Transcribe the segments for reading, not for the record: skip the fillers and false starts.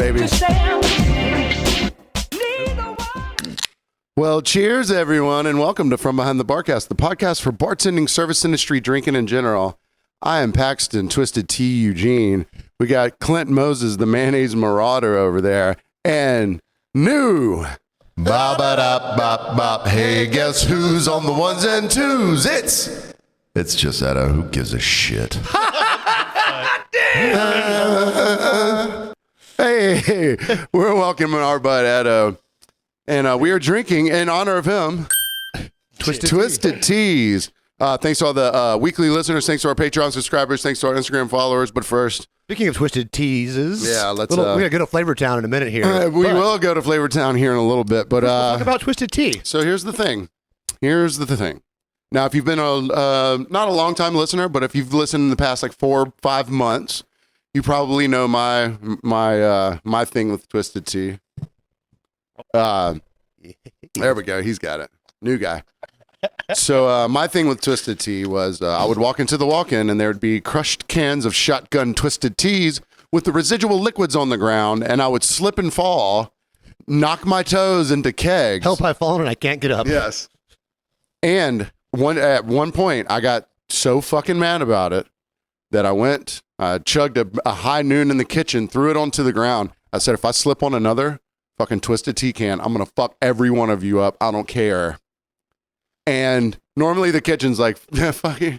baby. Well, cheers, everyone, and welcome to From Behind the Barcast, the podcast for bartending, service industry, drinking in general. I am Paxton, Twisted Tea Eugene. We got Clint Moses, the mayonnaise marauder over there, and new. Ba-ba-da-bop-bop. Hey, guess who's on the ones and twos? It's just Edo. Who gives a shit? Hey, we're welcoming our bud Edo. And we are drinking in honor of him, Twisted Teas. Thanks to all the weekly listeners. Thanks to our Patreon subscribers. Thanks to our Instagram followers. But first, speaking of Twisted Teases, let's. we're gonna go to Flavor Town in a minute here. We will go to Flavor Town here in a little bit. But let's talk about Twisted Tea. So here's the thing. Now, if you've been not a long time listener, but if you've listened in the past like 4 or 5 months, you probably know my thing with Twisted Tea. There we go. He's got it. New guy. So my thing with Twisted Tea was I would walk into the walk-in and there would be crushed cans of shotgun Twisted Teas with the residual liquids on the ground, and I would slip and fall, knock my toes into kegs. Help, I've fallen and I can't get up. Yes. And at one point, I got so fucking mad about it that I chugged a high noon in the kitchen, threw it onto the ground. I said, if I slip on another fucking Twisted Tea can, I'm going to fuck every one of you up. I don't care. And normally the kitchen's like, fuck you.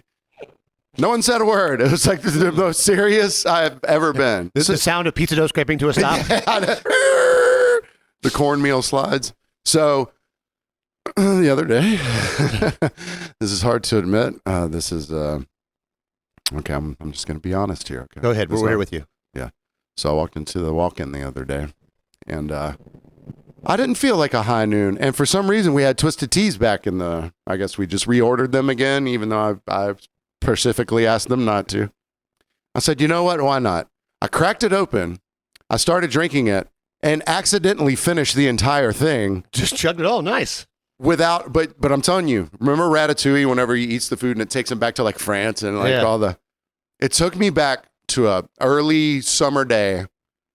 No one said a word. It was like the most serious I've ever been. The sound of pizza dough scraping to a stop. The cornmeal slides. So the other day, this is hard to admit. This is, okay, I'm just going to be honest here. Okay? Go ahead. We're here with you. Yeah. So I walked into the walk-in the other day, and I didn't feel like a high noon. And for some reason, we had Twisted Teas back I guess we just reordered them again, even though I specifically asked them not to. I said, you know what? Why not? I cracked it open. I started drinking it and accidentally finished the entire thing. Just chugged it all. Nice. But I'm telling you, remember Ratatouille whenever he eats the food and it takes him back to like France and it took me back to a early summer day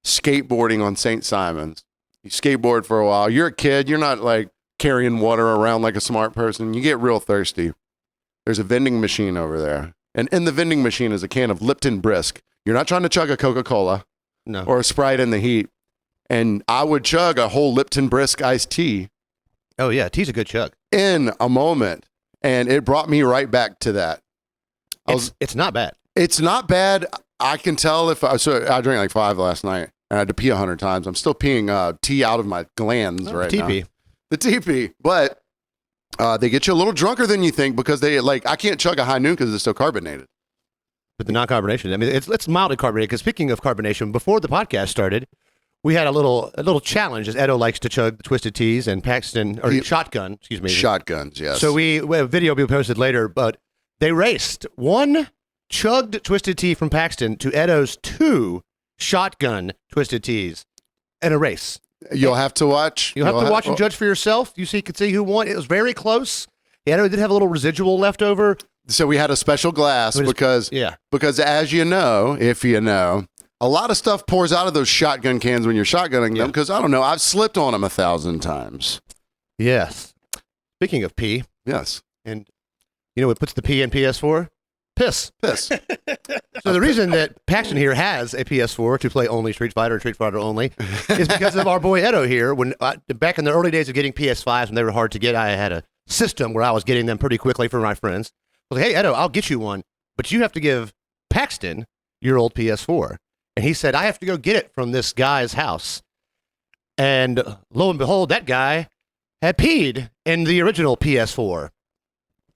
skateboarding on St. Simon's. You skateboard for a while. You're a kid. You're not like carrying water around like a smart person. You get real thirsty. There's a vending machine over there. And in the vending machine is a can of Lipton Brisk. You're not trying to chug a Coca-Cola or a Sprite in the heat. And I would chug a whole Lipton Brisk iced tea. Oh, yeah. Tea's a good chug. In a moment. And it brought me right back to that. It's not bad. It's not bad. I can tell I drank like 5 last night. And I had to pee 100 times. I'm still peeing tea out of my glands right now. The TP. But they get you a little drunker than you think because I can't chug a high noon because it's so carbonated. But the non-carbonation, I mean, it's mildly carbonated. Because speaking of carbonation, before the podcast started, we had a little challenge, as Edo likes to chug the Twisted Teas and Paxton, or shotgun, excuse me. Shotguns, yes. So we have a video will be posted later, but they raced 1 chugged Twisted Tea from Paxton to Edo's 2 shotgun Twisted Teas in a race. You'll have to watch. You'll have to watch and judge for yourself. You can see who won. It was very close. Edo did have a little residual left over. So we had a special glass because as you know, if you know, a lot of stuff pours out of those shotgun cans when you're shotgunning them because, I don't know, I've slipped on them 1,000 times. Yes. Speaking of pee. Yes. And you know what puts the P in PS4? Piss. So the reason that Paxton here has a PS4 to play only Street Fighter and Street Fighter only is because of our boy Edo here. When back in the early days of getting PS5s when they were hard to get, I had a system where I was getting them pretty quickly for my friends. I was like, hey, Edo, I'll get you one, but you have to give Paxton your old PS4. And he said, I have to go get it from this guy's house. And lo and behold, that guy had peed in the original PS4.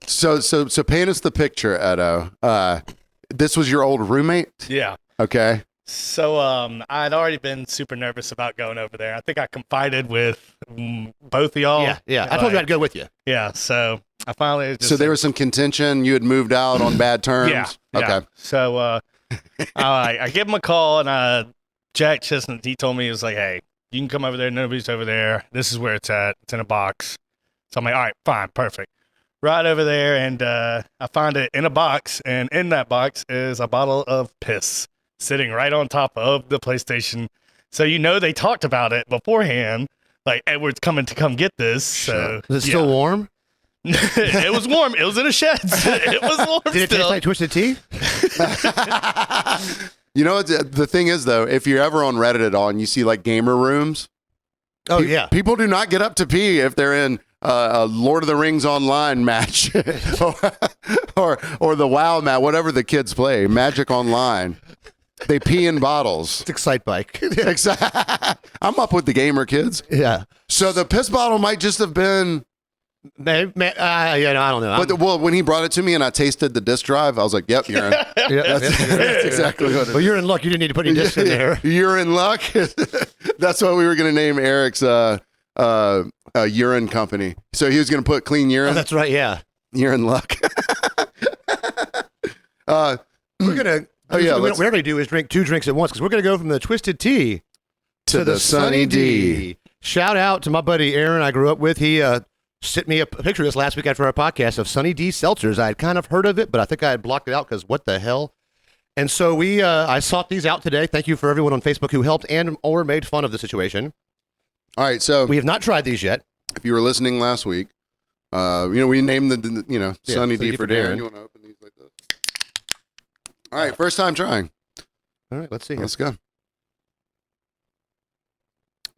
So paint us the picture, Edo. This was your old roommate? Yeah. Okay. So I'd already been super nervous about going over there. I think I confided with both of y'all. Yeah. I told you I'd go with you. Yeah. So I finally So there was some contention. You had moved out on bad terms? Yeah. Okay. So I give him a call, and Jack Chestnut, he told me, he was like, hey, you can come over there. Nobody's over there. This is where it's at. It's in a box. So I'm like, all right, fine, perfect. Right over there, and I find it in a box, and in that box is a bottle of piss sitting right on top of the PlayStation So they talked about it beforehand. Like Edward's coming to come get this. So Is it still warm? It was warm. It was in a shed. It was warm. Did it taste like Twisted Tea? You know, the thing is, though, if you're ever on Reddit at all and you see like gamer rooms, yeah. People do not get up to pee if they're in a Lord of the Rings online match or the WoW match, whatever the kids play, Magic Online. They pee in bottles. It's Excite Bike. I'm up with the gamer kids. Yeah. So the piss bottle might just have been. I don't know. But when he brought it to me and I tasted the disc drive, I was like, "Yep, urine." That's exactly what it is. Well, you're in luck. You didn't need to put any discs in there. You're in luck. That's what we were going to name Eric's urine company. So he was going to put clean urine. Oh, that's right. Yeah. You're in luck. We're gonna. let's- Whatever they do is drink 2 drinks at once because we're gonna go from the Twisted Tea to the Sunny D. Shout out to my buddy Aaron I grew up with. He sent me a picture of this last week after our podcast of Sunny D seltzers. I had kind of heard of it, but I think I had blocked it out because what the hell? And so I sought these out today. Thank you for everyone on Facebook who helped and or made fun of the situation. All right, so We have not tried these yet. if you were listening last week, we named the Sunny D for Darren. You want to open these like this? All right, first time trying. All right, let's see. Here. Let's go.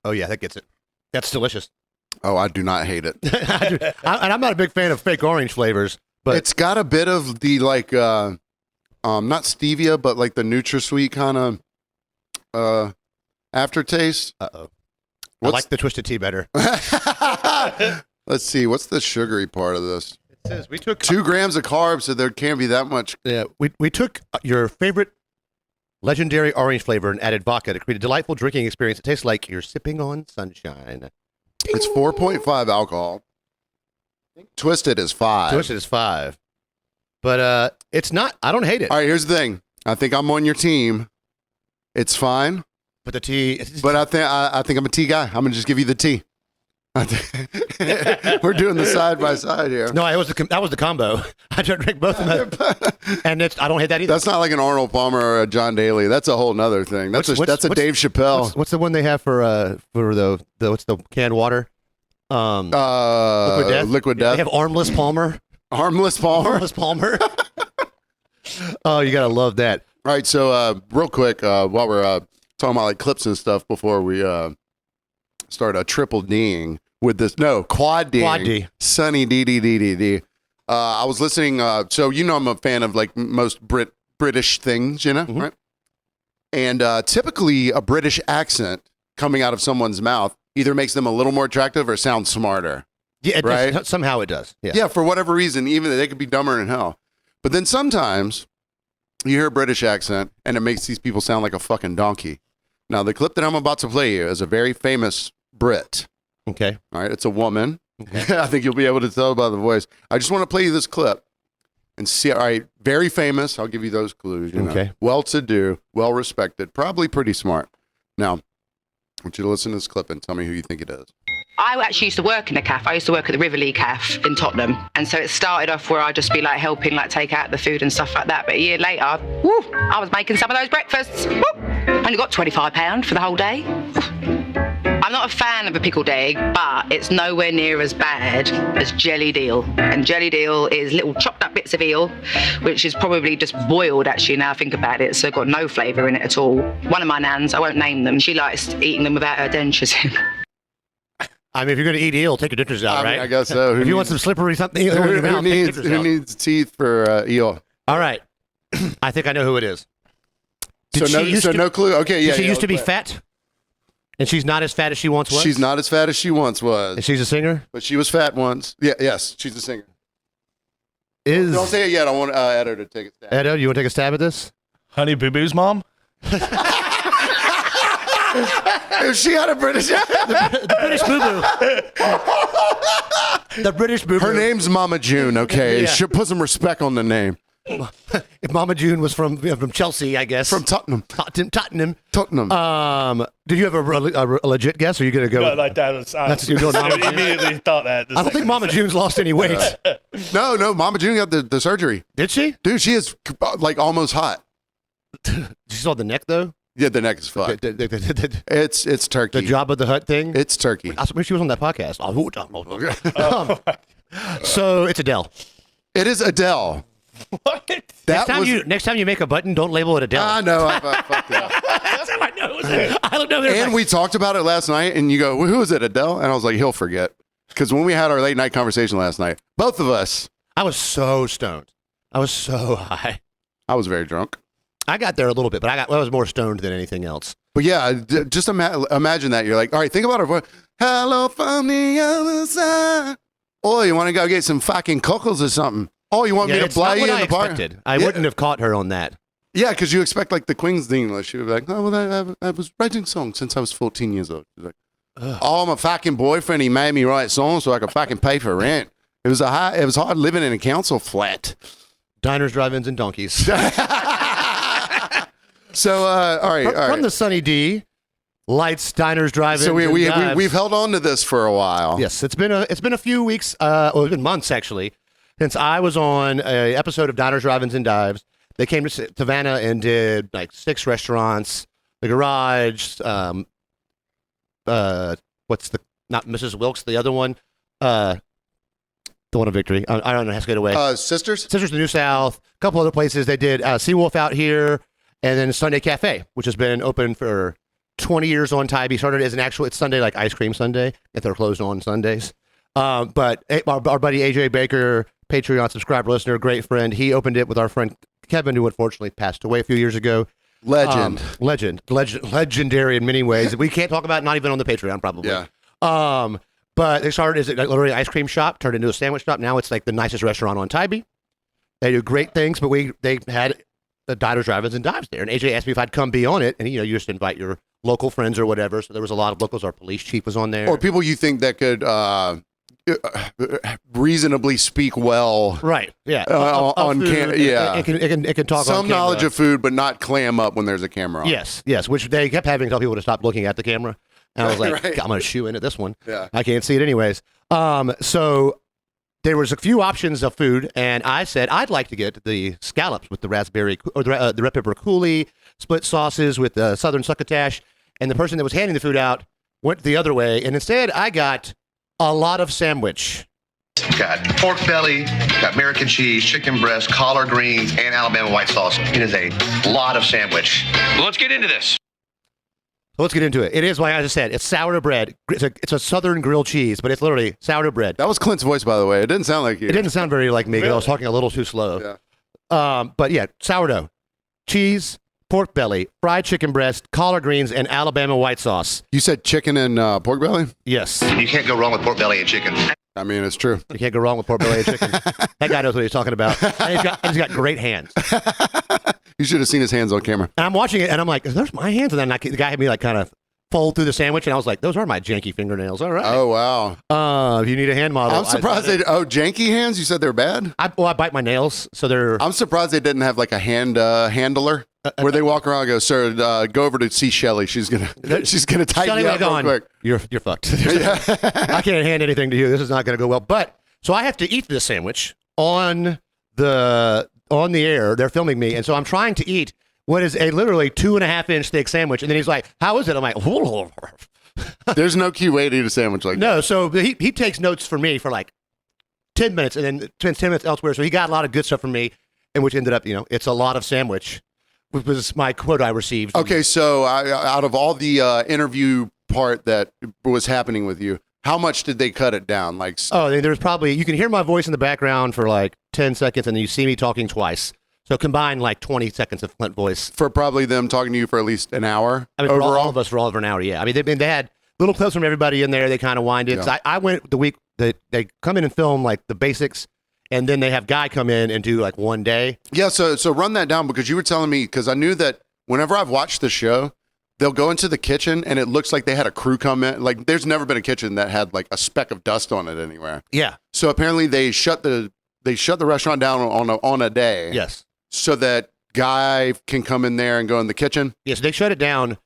Oh yeah, that gets it. That's delicious. Oh, I do not hate it. And I'm not a big fan of fake orange flavors, but It's got a bit of the like, not stevia, but like the NutraSweet kind of aftertaste. I like the Twisted Tea better. Let's see. What's the sugary part of this? It says we took 2 grams of carbs, so there can't be that much. Yeah, we took your favorite legendary orange flavor and added vodka to create a delightful drinking experience. It tastes like you're sipping on sunshine. It's 4.5 alcohol. Twisted is 5. Twisted is 5. But it's not, I don't hate it. All right, here's the thing. I think I'm on your team. It's fine, But the tea, but I think I'm a tea guy. I'm gonna just give you the tea. We're doing the side by side here. no, that was the combo. I drank both of them, and I don't hate that either. That's not like an Arnold Palmer or a John Daly. That's a whole nother thing. That's a Dave Chappelle. What's the one they have for the what's the canned water? Liquid Death. Liquid Death. They have Armless Palmer. Armless Palmer. Armless Palmer. Oh, you gotta love that. All right, so real quick, while we're talking about like clips and stuff before we start triple D'ing with this, quad D'ing. Quad D. Sunny D. I was listening, so I'm a fan of like most British things, right? And typically a British accent coming out of someone's mouth either makes them a little more attractive or sound smarter. Yeah, it right? does. Somehow it does. Yeah. Yeah, for whatever reason, even they could be dumber than hell. But then sometimes you hear a British accent and it makes these people sound like a fucking donkey. Now, the clip that I'm about to play you is a very famous Brit. Okay. All right, it's a woman. Okay. I think you'll be able to tell by the voice. I just want to play you this clip and see. All right, very famous. I'll give you those clues. Okay. Well-to-do, well-respected, probably pretty smart. Now, I want you to listen to this clip and tell me who you think it is. I actually used to work in a cafe. I used to work at the Riverlea Cafe in Tottenham. And so it started off where I'd just be like helping like take out the food and stuff like that. But a year later, I was making some of those breakfasts. Woo, only got £25 for the whole day. I'm not a fan of a pickled egg, but it's nowhere near as bad as jellied eel. And jellied eel is little chopped up bits of eel, which is probably just boiled actually now I think about it. So got no flavour in it at all. One of my nans, I won't name them, she likes eating them without her dentures in. I mean, if you're going to eat eel, take your dentures out, I right? mean, I guess so. If you want some slippery something, who needs teeth for eel? All right. I think I know who it is. No clue. Okay, yeah. She used to be fat, and she's not as fat as she once was. She's not as fat as she once was. And she's a singer. But she was fat once. Yeah. Yes, she's a singer. Don't say it yet. I want Edo to take a stab. Edo, you want to take a stab at this? Honey Boo Boo's mom? If she had a British the British Boo Boo. The British Boo Boo. Her name's Mama June, okay? Yeah. Should put some respect on the name. If Mama June was from Chelsea, I guess. From Tottenham. Tottenham. Did you have a legit guess, or are you going to go? No, like that was. You're going Mama June? Immediately thought that. I don't think Mama June's lost any weight. No, Mama June got the surgery. Did she? Dude, she is like almost hot. She saw the neck, though? Yeah, the neck is fucked. It's turkey. The Jabba the Hutt thing. It's turkey. I wish she was on that podcast. So it's Adele. It is Adele. What? Next time you make a button, don't label it Adele. I know. Fuck that. That's how I know. I don't know. And we talked about it last night, and you go, well, "Who is it, Adele?" And I was like, "He'll forget." Because when we had our late night conversation last night, both of us, I was so stoned. I was so high. I was very drunk. I got there a little bit, but I was more stoned than anything else. But yeah, just imagine that. You're like, all right, think about our voice. Hello from the other side. Oh, you want to go get some fucking cockles or something? Oh, you want me to play you in the park? I wouldn't have caught her on that. Yeah, because you expect like the Queen's English. She would be like, oh, well, I was writing songs since I was 14 years old. She's like, oh, my fucking boyfriend, he made me write songs so I could fucking pay for rent. It was hard living in a council flat. Diners, drive-ins, and donkeys. So, all right. From the Sunny D, lights, diners, drive-ins. So we've held on to this for a while. Yes, it's been a few weeks. It's been months actually, since I was on a episode of Diners, Drive-ins, and Dives. They came to Savannah and did like 6 restaurants, the garage. What's the not Mrs. Wilkes, the other one, the one of Victory. I don't know. It has to get away. Sisters of the New South. A couple other places. They did Seawolf out here. And then Sunday Cafe, which has been open for 20 years on Tybee. Started as it's Sunday like ice cream Sunday, if they're closed on Sundays. But our buddy AJ Baker, Patreon subscriber, listener, great friend, he opened it with our friend Kevin, who unfortunately passed away a few years ago. Legendary in many ways. We can't talk about it, not even on the Patreon, probably. Yeah. But they started as literally an ice cream shop, turned into a sandwich shop. Now it's like the nicest restaurant on Tybee. They do great things, but they had the Diners, Drive-ins, and Dives there. And AJ asked me if I'd come be on it. And, you just invite your local friends or whatever. So there was a lot of locals. Our police chief was on there. Or people you think that could reasonably speak well. Right, yeah. On camera, yeah. It can talk some knowledge of food, but not clam up when there's a camera on. Yes, which they kept having to tell people to stop looking at the camera. And I was like, right. I'm going to shoe into this one. Yeah. I can't see it anyways. So there was a few options of food, and I said I'd like to get the scallops with the raspberry or the red pepper coulis, split sauces with the southern succotash, and the person that was handing the food out went the other way, and instead I got a lot of sandwich. Got pork belly, got American cheese, chicken breast, collard greens, and Alabama white sauce. It is a lot of sandwich. Let's get into this. Let's get into it. It is, like I just said, it's sourdough bread. It's a southern grilled cheese, but it's literally sourdough bread. That was Clint's voice, by the way. It didn't sound like you. It didn't sound very like me. Really? I was talking a little too slow. Yeah. But yeah, sourdough, cheese, pork belly, fried chicken breast, collard greens, and Alabama white sauce. You said chicken and pork belly? Yes. You can't go wrong with pork belly and chicken. I mean, it's true. You can't go wrong with pork belly and chicken. That guy knows what he's talking about. And he's got great hands. You should have seen his hands on camera. And I'm watching it, and I'm like, "There's my hands." And then the guy had me like kind of fold through the sandwich, and I was like, "Those are my janky fingernails." All right. Oh wow. If you need a hand model, I'm surprised janky hands. You said they're bad. I bite my nails, so they're. I'm surprised they didn't have like a handler where they walk around and go, "Sir, go over to see Shelly. She's gonna tighten you up real quick." You're fucked. I can't hand anything to you. This is not gonna go well. But so I have to eat this sandwich on the air. They're filming me, and so I'm trying to eat what is a literally 2.5-inch thick sandwich. And then he's like, "How is it?" I'm like, "Whoa." There's no cute way to eat a sandwich like that. No, so he takes notes for me for like 10 minutes and then spends 10 minutes elsewhere. So he got a lot of good stuff from me, and which ended up, it's a lot of sandwich, which was my quote I received. Okay, so out of all the interview part that was happening with you, how much did they cut it down? Like, there's probably, you can hear my voice in the background for like 10 seconds, and then you see me talking twice. So combined, like 20 seconds of Clint voice. For probably them talking to you for at least an hour overall? For all of us for all of an hour, yeah. I mean, they had little clips from everybody in there. They kind of wind it. Yeah. So I went the week that they come in and film like the basics, and then they have Guy come in and do like one day. Yeah, so run that down, because you were telling me, because I knew that whenever I've watched the show, they'll go into the kitchen and it looks like they had a crew come in. Like there's never been a kitchen that had like a speck of dust on it anywhere. Yeah. So apparently they shut the restaurant down on a day. Yes. So that Guy can come in there and go in the kitchen. Yes, they shut it down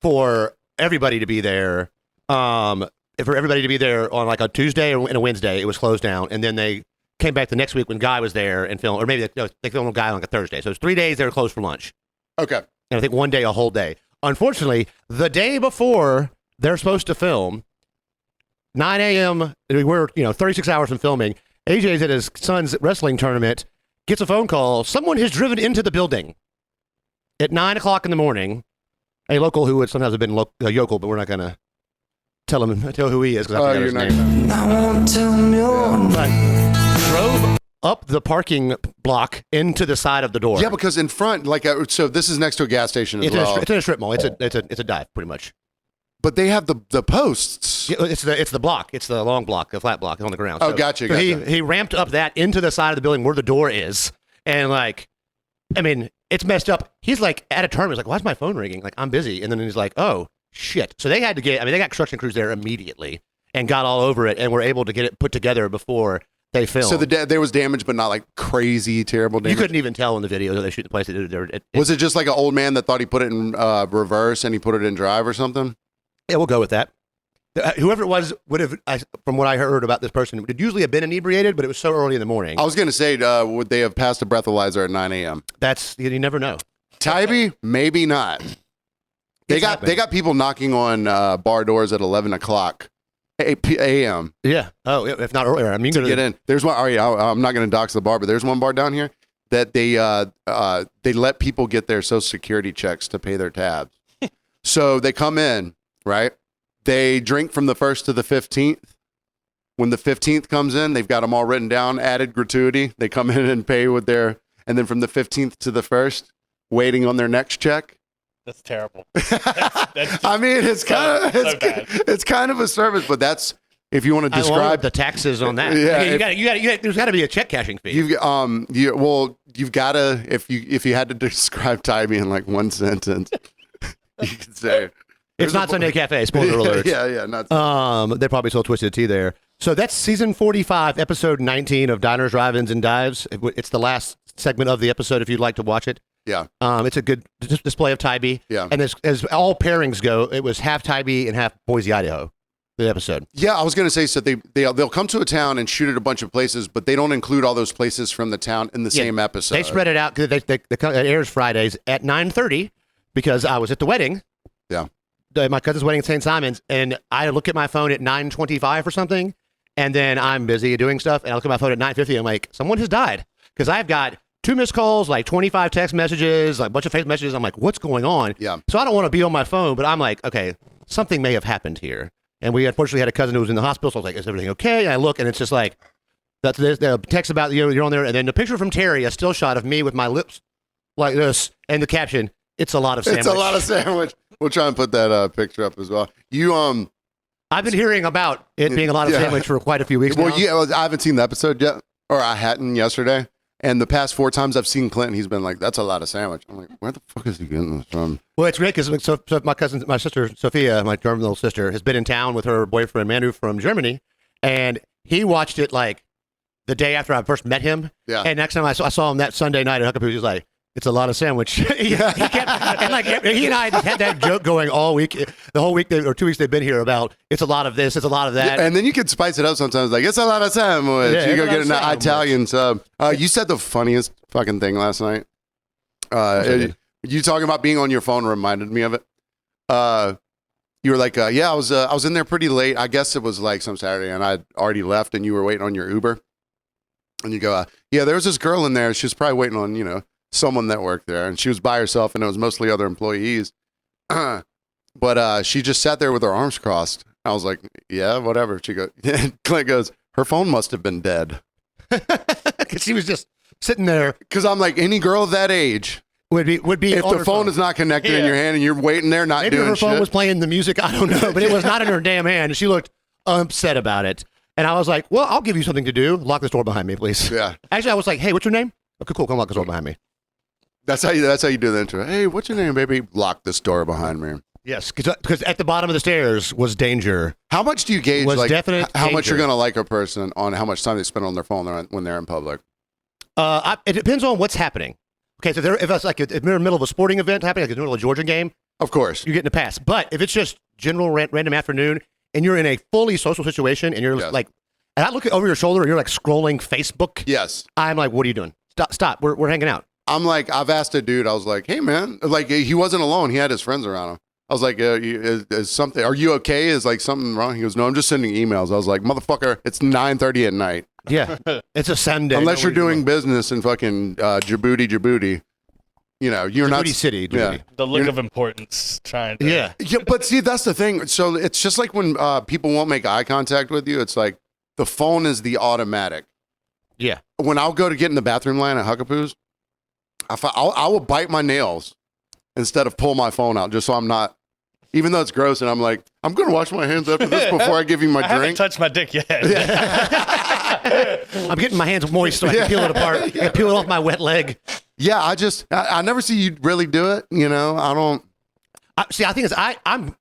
for everybody to be there. For everybody to be there on like a Tuesday or a Wednesday, it was closed down, and then they came back the next week when Guy was there and filmed, or maybe they filmed Guy on like a Thursday. So it was 3 days they were closed for lunch. Okay. and I think one day a whole day. Unfortunately, the day before they're supposed to film, 9 a.m. We're 36 hours from filming. AJ's at his son's wrestling tournament. Gets a phone call. Someone has driven into the building at 9 o'clock in the morning. A local who would sometimes have been a yokel, but we're not going to tell who he is because I forgot his name. I won't tell no. But drove up the parking block into the side of the door. Yeah, because in front, so this is next to a gas station as well. It's in a strip mall. It's a dive, pretty much. But they have the posts. Yeah, it's the block. It's the long block, the flat block on the ground. Oh, gotcha. He ramped up that into the side of the building where the door is, and it's messed up. He's like at a tournament. He's like, "Why is my phone ringing? Like I'm busy." And then he's like, "Oh shit!" So they had to they got construction crews there immediately and got all over it and were able to get it put together before they filmed. So there was damage, but not like crazy terrible damage. You couldn't even tell in the video that they shoot the place. Was it just like an old man that thought he put it in reverse and he put it in drive or something? Yeah, we'll go with that. Whoever it was would have, from what I heard about this person, would usually have been inebriated, but it was so early in the morning. I was going to say, would they have passed a breathalyzer at 9 a.m.? You never know. Tybee, maybe not. They got people knocking on bar doors at 11 o'clock a.m. Yeah. Oh, if not earlier. I mean, to get in. There's one. I'm not going to dox the bar, but there's one bar down here that they let people get their Social Security checks to pay their tabs. So they come in, right? They drink from the 1st to the 15th. When the 15th comes in, they've got them all written down, added gratuity. They come in and pay with and then from the 15th to the 1st, waiting on their next check. That's terrible. That's I mean, it's kind of a service, but that's if you want to describe the taxes on that. Yeah, there's got to be a check cashing fee. You've got to if you had to describe Tybee in like one sentence, you could say it's not Sunday Cafe. Spoiler alert. Yeah, not. They probably still twisted tea there. So that's season 45, episode 19 of Diners, Drive-Ins, and Dives. It's the last segment of the episode if you'd like to watch it. Yeah. It's a good display of Tybee. Yeah. And as all pairings go, it was half Tybee and half Boise, Idaho, the episode. Yeah, I was going to say, so they'll come to a town and shoot at a bunch of places, but they don't include all those places from the town in the same episode. They spread it out because it airs Fridays at 9:30 because I was at the wedding. Yeah. My cousin's wedding at St. Simon's, and I look at my phone at 9:25 or something, and then I'm busy doing stuff, and I look at my phone at 9:50, I'm like, someone has died. Because I've got 2 missed calls, like 25 text messages, like a bunch of Facebook messages. I'm like, what's going on? Yeah. So I don't want to be on my phone, but I'm like, okay, something may have happened here. And we unfortunately had a cousin who was in the hospital, so I was like, is everything okay? And I look, and it's just like, that's the text about, you're on there, and then the picture from Terry, a still shot of me with my lips like this, and the caption, it's a lot of sandwich. It's a lot of sandwich. We'll try and put that picture up as well. I've been hearing about it being a lot of sandwich for quite a few weeks now. I haven't seen the episode yet, or I hadn't yesterday. And the past 4 times I've seen Clinton, he's been like, that's a lot of sandwich. I'm like, where the fuck is he getting this from? Well, it's great because my sister, Sophia, my German little sister, has been in town with her boyfriend, Manu, from Germany. And he watched it like the day after I first met him. Yeah. And next time I saw him that Sunday night at Huckapoo, he was like, it's a lot of sandwich. he kept, and like he and I had that joke going all week, the whole week or 2 weeks they've been here about it's a lot of this, it's a lot of that. Yeah, and then you can spice it up sometimes, like it's a lot of sandwich. Yeah, you go get an Italian sub. You said the funniest fucking thing last night. You talking about being on your phone reminded me of it. You were like, yeah, I was in there pretty late. I guess it was like some Saturday, and I'd already left, and you were waiting on your Uber. And you go, yeah, there was this girl in there. She was probably waiting on someone that worked there, and she was by herself, and it was mostly other employees. But she just sat there with her arms crossed. I was like, yeah, whatever. Clint goes, her phone must have been dead. Because she was just sitting there. Because I'm like, any girl of that age would be if the phone is not connected in your hand and you're waiting there not Maybe doing her phone shit. was playing the music, I don't know, but it was not in her damn hand. She looked upset about it. And I was like, well, I'll give you something to do. Lock this door behind me, please. Yeah. Actually, I was like, hey, what's your name? Okay, cool. Come lock this door behind me. That's how you do the intro. Hey, what's your name, baby? Lock this door behind me. Yes, because at the bottom of the stairs was danger. How much do you gauge definite how much danger. you're going to like a person on how much time they spend on their phone when they're in public? It depends on what's happening. Okay, so if it's like if they're in the middle of a sporting event happening, like in the middle of a Georgia game, of course, you're getting a pass. But if it's just general random afternoon and you're in a fully social situation and you're like, and I look over your shoulder and you're like scrolling Facebook. Yes. I'm like, what are you doing? Stop. We're hanging out. I'm like, I've asked a dude, I was like, hey man, like he wasn't alone. He had his friends around him. I was like, is something, are you okay? Is like something wrong? He goes, no, I'm just sending emails. I was like, motherfucker, it's 9:30 at night. Yeah. It's a Sunday. Unless you're doing business in fucking Djibouti. You know, you're not. Djibouti City. Yeah. The look of importance trying to. Yeah. Yeah, but see, that's the thing. So it's just like when people won't make eye contact with you. It's like the phone is the automatic. Yeah. When I'll go to get in the bathroom line at Huckapoo's, I will bite my nails instead of pull my phone out, just so I'm not. Even though it's gross, and I'm like, I'm going to wash my hands after this before I give you my I haven't drink. touched my dick yet. I'm getting my hands moist so I can peel it apart. I can peel it off my wet leg. Yeah, I never see you really do it. You know, I don't. See, I think I'm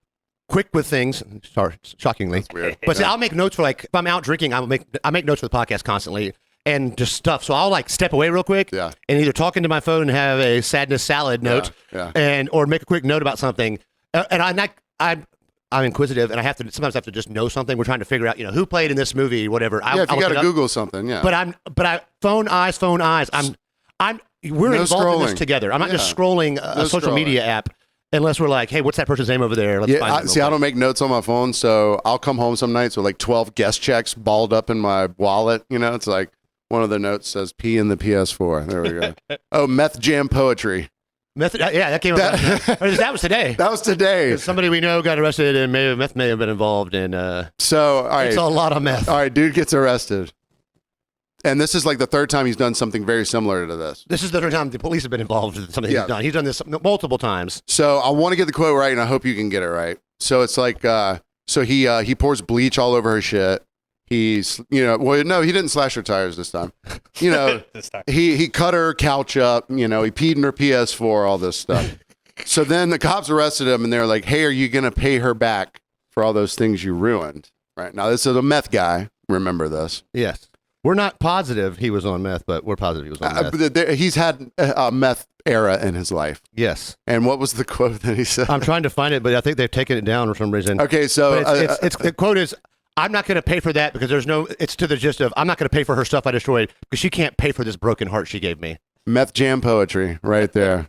quick with things. Sorry, shockingly. Weird. But see, I'll make notes for like if I'm out drinking, I make notes for the podcast constantly and just stuff. So I'll like step away real quick Yeah. and either talk into my phone and have a sadness salad note, yeah. or make a quick note about something. And I'm inquisitive, and I sometimes have to just know something. We're trying to figure out, who played in this movie, whatever. Yeah, if you got to Google something, yeah. But phone eyes. We're No involved in this scrolling. together. I'm not just Yeah. scrolling a social scrolling. media app unless we're like, hey, what's that person's name over there? Let's find it real See, I quick. don't make notes on my phone, so I'll come home some nights with like 12 guest checks balled up in my wallet. It's like one of the notes says P in the PS4. There we go. Oh, Meth Jam Poetry. Yeah, that came up. That was today. That was today. Somebody we know got arrested and meth may have been involved in. So, all right. It's a lot of meth. All right, dude gets arrested. And this is like the third time he's done something very similar to this. This is the third time the police have been involved in something he's done. He's done this multiple times. So I want to get the quote right, and I hope you can get it right. So it's like, so he pours bleach all over her shit. He's, well, no, he didn't slash her tires this time. This time. He cut her couch up. He peed in her PS4, all this stuff. So then the cops arrested him, and they're like, "Hey, are you gonna pay her back for all those things you ruined?" Right now, this is a meth guy. Remember this? Yes. We're not positive he was on meth, but we're positive he was on meth. He's had a meth era in his life. Yes. And what was the quote that he said? I'm trying to find it, but I think they've taken it down for some reason. Okay, so But the quote is, I'm not going to pay for that because it's to the gist of, I'm not going to pay for her stuff I destroyed because she can't pay for this broken heart she gave me. Meth Jam Poetry right there.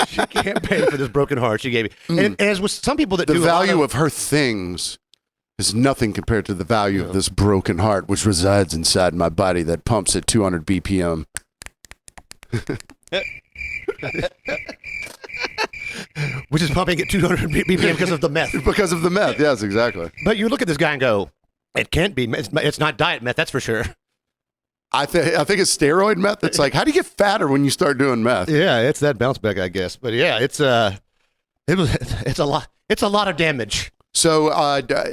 She can't pay for this broken heart she gave me. And as with some people that The do value of her things is nothing compared to the value of this broken heart, which resides inside my body that pumps at 200 BPM. which is pumping at 200 BPM because of the meth. Because of the meth, yes, exactly. But you look at this guy and go, it can't be. It's not diet meth, that's for sure. I think it's steroid meth. It's like, how do you get fatter when you start doing meth? Yeah, it's that bounce back, I guess. But yeah, it's a lot. It's a lot of damage. So,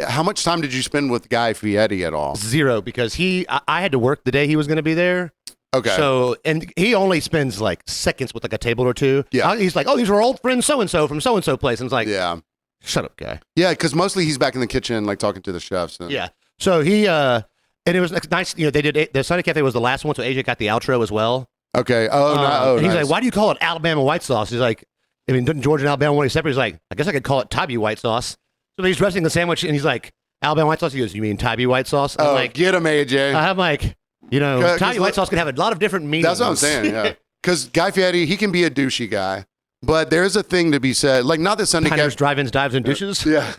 how much time did you spend with Guy Fieri at all? 0, because I had to work the day he was going to be there. Okay. So, and he only spends like seconds with like a table or two. Yeah. He's like, oh, these are old friends so-and-so from so-and-so place. And it's like, Yeah. shut up, guy. Yeah, because mostly he's back in the kitchen, like talking to the chefs. And, Yeah. So he, and it was nice, they did, the Sunday Cafe was the last one, so AJ got the outro as well. Okay. Oh, and he's nice. like, why do you call it Alabama white sauce? He's like, didn't Georgia and Alabama want to separate? He's like, I guess I could call it Tybee white sauce. So he's dressing the sandwich, and he's like, Alabama white sauce? He goes, you mean Tybee white sauce? I'm like, get him, AJ. I'm like, Tybee white sauce can have a lot of different meanings. That's what I'm saying, yeah. Because Guy Fieri, he can be a douchey guy, but there's a thing to be said. Like, not that Sunday Diners, Cafe. drive-ins, dives, and douches. Yeah.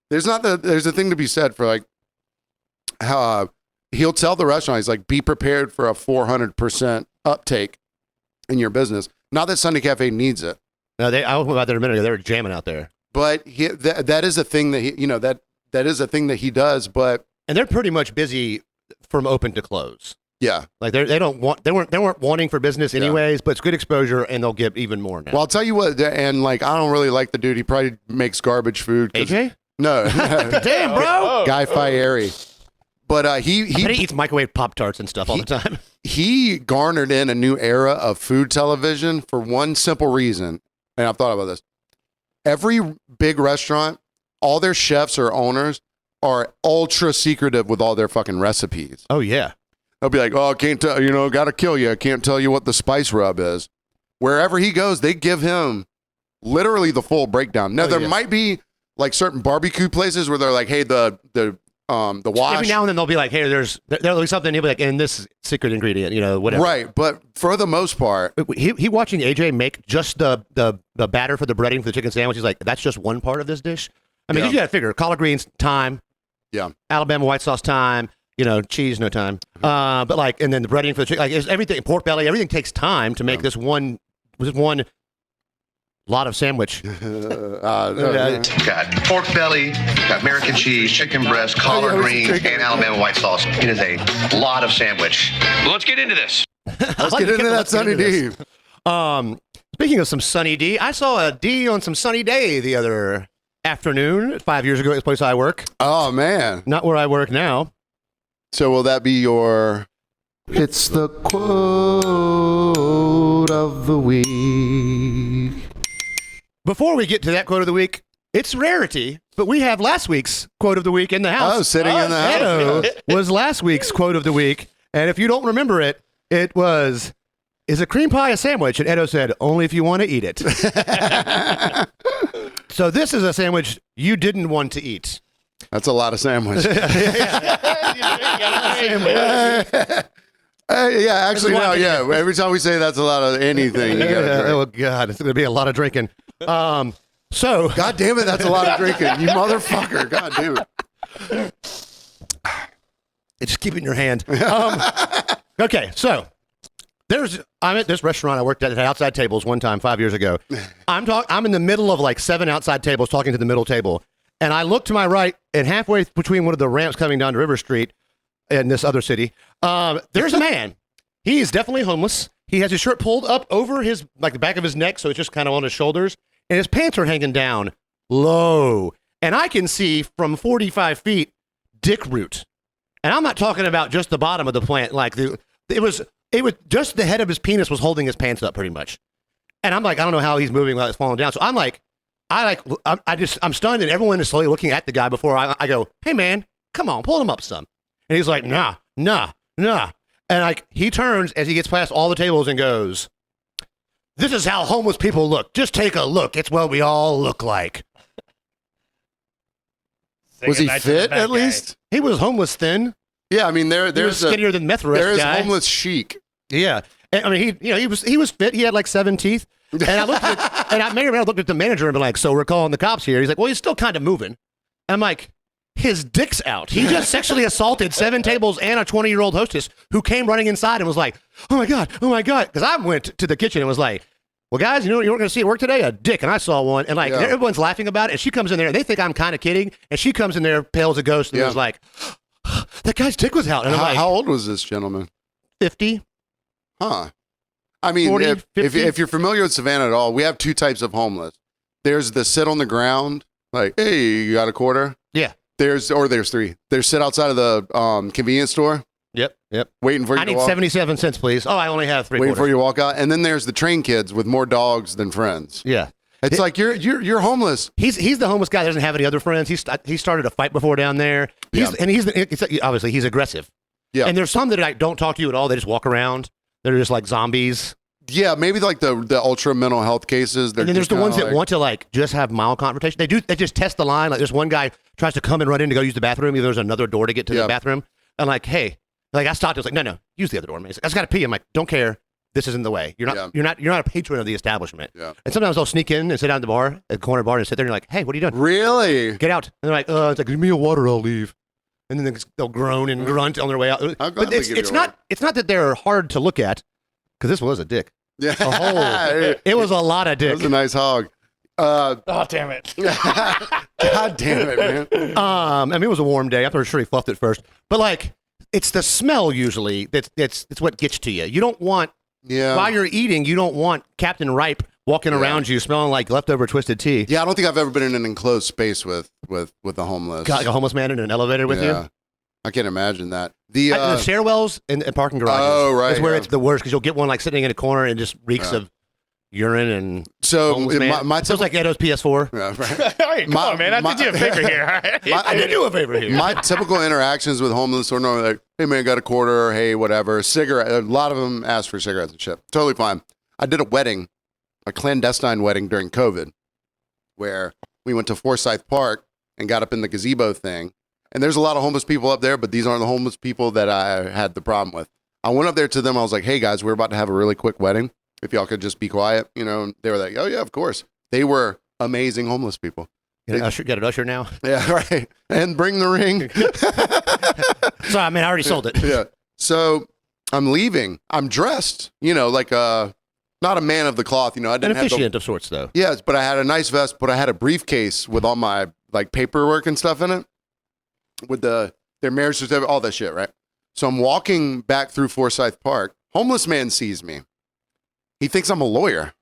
There's a thing to be said for, like, how he'll tell the restaurant, he's like, be prepared for a 400% uptake in your business. Not that Sunday Cafe needs it. No, I went out there a minute ago. They were jamming out there. But that is a thing that he, that is a thing that he does. But And they're pretty much busy from open to close. yeah, Like they weren't wanting for business anyways, but it's good exposure and they'll get even more now. well, I'll tell you what, and like, I don't really like the dude. He probably makes garbage food. AJ? No, Damn, bro. Guy Fieri. But I bet he he eats microwave Pop-Tarts and stuff all the time. he garnered in a new era of food television for one simple reason, and I've thought about this. Every big restaurant, all their chefs or owners are ultra secretive with all their fucking recipes. Oh, yeah. They'll be like, oh, I can't tell, gotta kill you. I can't tell you what the spice rub is. Wherever he goes, they give him literally the full breakdown. Now, there might be like certain barbecue places where they're like, hey, the the wash. Every now and then they'll be like, hey, there'll be something. He'll be like, and this secret ingredient, whatever. Right, but for the most part, He watching AJ make just the batter for the breading for the chicken sandwich. He's like, that's just one part of this dish. I mean, 'cause you got to figure collard greens, time. Yeah. Alabama white sauce, time. Cheese, no time. But like, and then the breading for the chicken, like everything, pork belly, everything takes time to make this one lot of sandwich. Got pork belly, got American cheese, chicken breast, collard greens, and Alabama white sauce. It is a lot of sandwich. Let's get into this. Let's get into that Sunny D. Speaking of some Sunny D, I saw a D on some Sunny Day the other afternoon 5 years ago at the place I work. Oh man, Not where I work now. so will that be your? It's the quote of the week. Before we get to that quote of the week, it's rarity, but we have last week's quote of the week in the house. Oh, sitting in the house. Edo was last week's quote of the week, and if you don't remember it, it was, "Is a cream pie a sandwich?" And Edo said, "Only if you want to eat it." So this is a sandwich you didn't want to eat. That's a lot of sandwich. Yeah, actually, no, yeah. Every time we say that's a lot of anything, you gotta drink. Oh God, it's going to be a lot of drinking. So God damn it, that's a lot of drinking, you motherfucker. God damn it. just keep it in your hand. Okay, so I'm at this restaurant I worked at outside tables one time 5 years ago. I'm in the middle of like 7 outside tables talking to the middle table, and I look to my right, and halfway between one of the ramps coming down to River Street in this other city, there's a man. He is definitely homeless. He has his shirt pulled up over his the back of his neck, so it's just kind of on his shoulders, and his pants are hanging down low, and I can see from 45 feet dick root. And I'm not talking about just the bottom of the plant, like it was just the head of his penis was holding his pants up pretty much. And I'm like, I don't know how he's moving while it's falling down. So I'm stunned, and everyone is slowly looking at the guy before I go, "Hey man, come on, pull him up some." And he's like, nah. And he turns as he gets past all the tables and goes, "This is how homeless people look. Just take a look. It's what we all look like." Was he fit at least? He was homeless thin. Yeah, I mean He was there's skinnier than meth arrest there is guy. homeless chic. Yeah. And, I mean, he was fit. He had like 7 teeth. And I looked at the manager and been like, "So we're calling the cops here." He's like, "Well, he's still kind of moving." And I'm like, his dick's out. He just sexually assaulted 7 tables and a 20-year-old hostess who came running inside and was like, oh my God. Because I went to the kitchen and was like, "Well, guys, you know what you weren't going to see at work today? A dick." And I saw one. And everyone's laughing about it. And she comes in there and they think I'm kind of kidding. And she comes in there pale as a ghost and was like, "That guy's dick was out." And I'm like, How old was this gentleman? 50. Huh. I mean, 40, if you're familiar with Savannah at all, we have 2 types of homeless. There's the sit on the ground, like, "Hey, you got a quarter?" Yeah. There's 3. There's sit outside of the convenience store, Yep. waiting for you I to need walk. 77 cents, please. Oh, I only have 3 Waiting for quarters. you to walk out. And then there's the train kids with more dogs than friends. Yeah. It's like you're homeless. He's the homeless guy that doesn't have any other friends. He started a fight before down there. Obviously he's aggressive. Yeah. And there's some that don't talk to you at all. They just walk around. They're just like zombies. Yeah, maybe like the ultra mental health cases. And then there's the ones that want to like just have mild confrontation. They just test the line. Like there's one guy tries to come and run in to go use the bathroom. Even though there's another door to get to the bathroom. And like, hey, like I stopped. I was like, no, use the other door, man. He's like, "I just got to pee." I'm like, "Don't care. This is in the way. You're not a patron of the establishment." Yeah. And sometimes I'll sneak in and sit down at the bar, at the corner bar, and sit there and you're like, "Hey, what are you doing? Really? Get out." And they're like, it's like, "Give me a water, I'll leave." And then they'll groan and grunt on their way out. I'll But gladly it's give you a not that they're hard to look at, because this was a dick. Yeah. It was a lot of That dick. was a nice hog. Oh, damn it. God damn it, man. I mean, it was a warm day. I'm pretty sure he fluffed it first. But like, it's the smell usually that's what gets to you. You don't want while you're eating, you don't want Captain Ripe walking around you smelling like leftover twisted tea. Yeah, I don't think I've ever been in an enclosed space with the homeless. Got like a homeless man in an elevator with you. I can't imagine that. The stairwells and parking garages. Oh, right, That's where yeah. it's the worst, because you'll get one like sitting in a corner and just reeks of urine and so homeless man. my Feels like Edo's PS4. yeah, right. All right, come on, man. I did you a favor here. All right? I did you a favor here. My typical interactions with homeless are normally like, "Hey man, got a quarter?" Or, "Hey, whatever." Cigarette. A lot of them ask for cigarettes and shit. Totally fine. I did a wedding, a clandestine wedding during COVID, where we went to Forsyth Park and got up in the gazebo thing. And there's a lot of homeless people up there, but these aren't the homeless people that I had the problem with. I went up there to them. I was like, hey, guys, we're about to have a really quick wedding. If y'all could just be quiet, you know. And they were like, oh, yeah, of course. They were amazing homeless people. Got an usher now? Yeah, right. And bring the ring. Sorry, I mean, I already sold it. Yeah. So I'm leaving. I'm dressed, you know, like not a man of the cloth. You know, I didn't An officiant of sorts, though. Yes, but I had a nice vest, but I had a briefcase with all my like paperwork and stuff in it, with their marriage certificate, all that shit, right? So I'm walking back through Forsyth Park. Homeless man sees me. He thinks I'm a lawyer.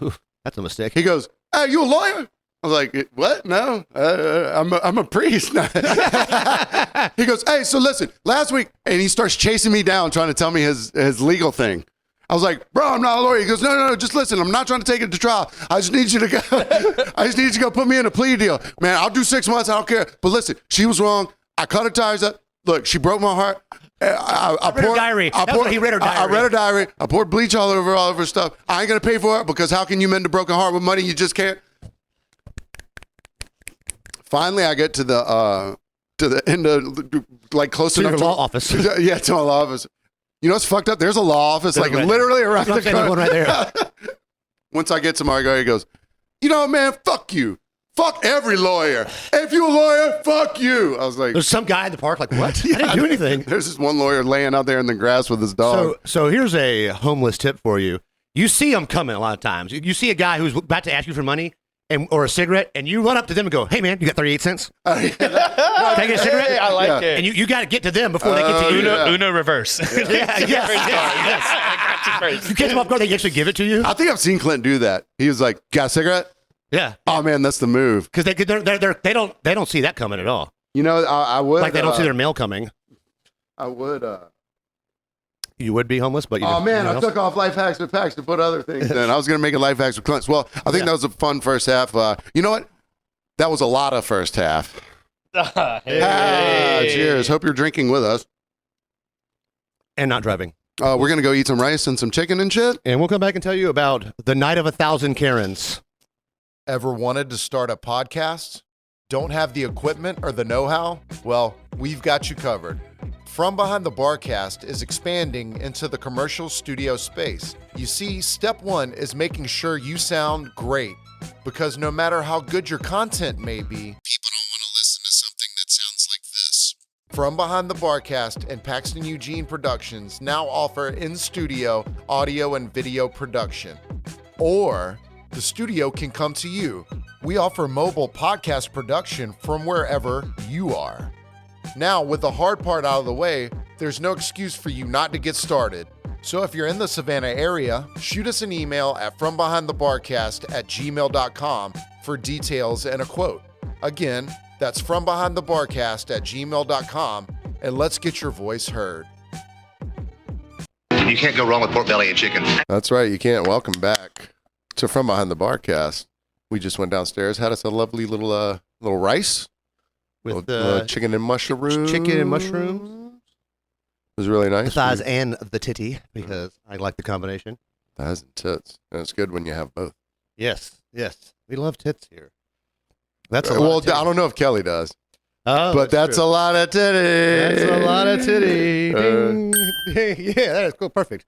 Ooh, that's a mistake. He goes, "Hey, you a lawyer?" I was like, "What? No, I'm a priest." He goes, "Hey, so listen, last week," and he starts chasing me down, trying to tell me his legal thing. I was like, "Bro, I'm not a lawyer." He goes, no, just listen. I'm not trying to take it to trial. I just need you to go. I just need you to go put me in a plea deal, man. I'll do 6 months. I don't care. But listen, she was wrong. I cut her tires up. Look, she broke my heart. I read her diary. That's what he read her diary. I read her diary. I poured bleach all over her stuff. I ain't gonna pay for it because how can you mend a broken heart with money you just can't? Finally, I get to the end of like close To enough your law office. Yeah, to my law office. You know what's fucked up? There's a law office like right literally around the There's one corner. right there. Once I get to my guy, he goes, "You know, man, fuck you. Fuck every lawyer. If you a lawyer, fuck you." I was like, There's some guy in the park like, what? I didn't do anything. There's this one lawyer laying out there in the grass with his dog. So here's a homeless tip for you. You see them coming a lot of times. You see a guy who's about to ask you for money or a cigarette, and you run up to them and go, "Hey, man, you got 38 cents? Take a cigarette?" Hey, I like it. And you got to get to them before they get to you. Uno reverse. Yes. You catch them off guard, they actually give it to you. I think I've seen Clint do that. He was like, "Got a cigarette?" Yeah, Oh man, that's the move. because they don't see that coming at all. You know, I would Like they don't see their mail coming. I would. You would be homeless, but you. Oh man, you I know. took off life hacks with packs to put other things in. I was gonna make a life hacks with Clint's. Well, I think that was a fun first half. You know what? That was a lot of first half. Cheers. Hope you're drinking with us. and not driving. We're gonna go eat some rice and some chicken and shit. And we'll come back and tell you about the night of 1,000 Karens. Ever wanted to start a podcast? Don't have the equipment or the know-how? Well, we've got you covered. From Behind the Barcast is expanding into the commercial studio space. You see, step one is making sure you sound great, because no matter how good your content may be, people don't want to listen to something that sounds like this. From Behind the Barcast and Paxton Eugene Productions now offer in-studio audio and video production. Or the studio can come to you. We offer mobile podcast production from wherever you are. Now, with the hard part out of the way, there's no excuse for you not to get started. So if you're in the Savannah area, shoot us an email at FromBehindTheBarcast@gmail.com for details and a quote. Again, that's FromBehindTheBarcast@gmail.com, and let's get your voice heard. You can't go wrong with pork belly and chicken. That's right. You can't. Welcome back to From Behind the Barcast. We just went downstairs, had us a lovely little rice With little chicken and mushrooms. chicken and mushrooms. It was really nice. The thighs and the titty, because I like the combination. Thighs and tits. And it's good when you have both. Yes. We love tits here. That's a lot Well, of titty. I don't know if Kelly does, Oh, but that's a lot of titty. That's a lot of titty. Ding. Yeah, that is cool. Perfect.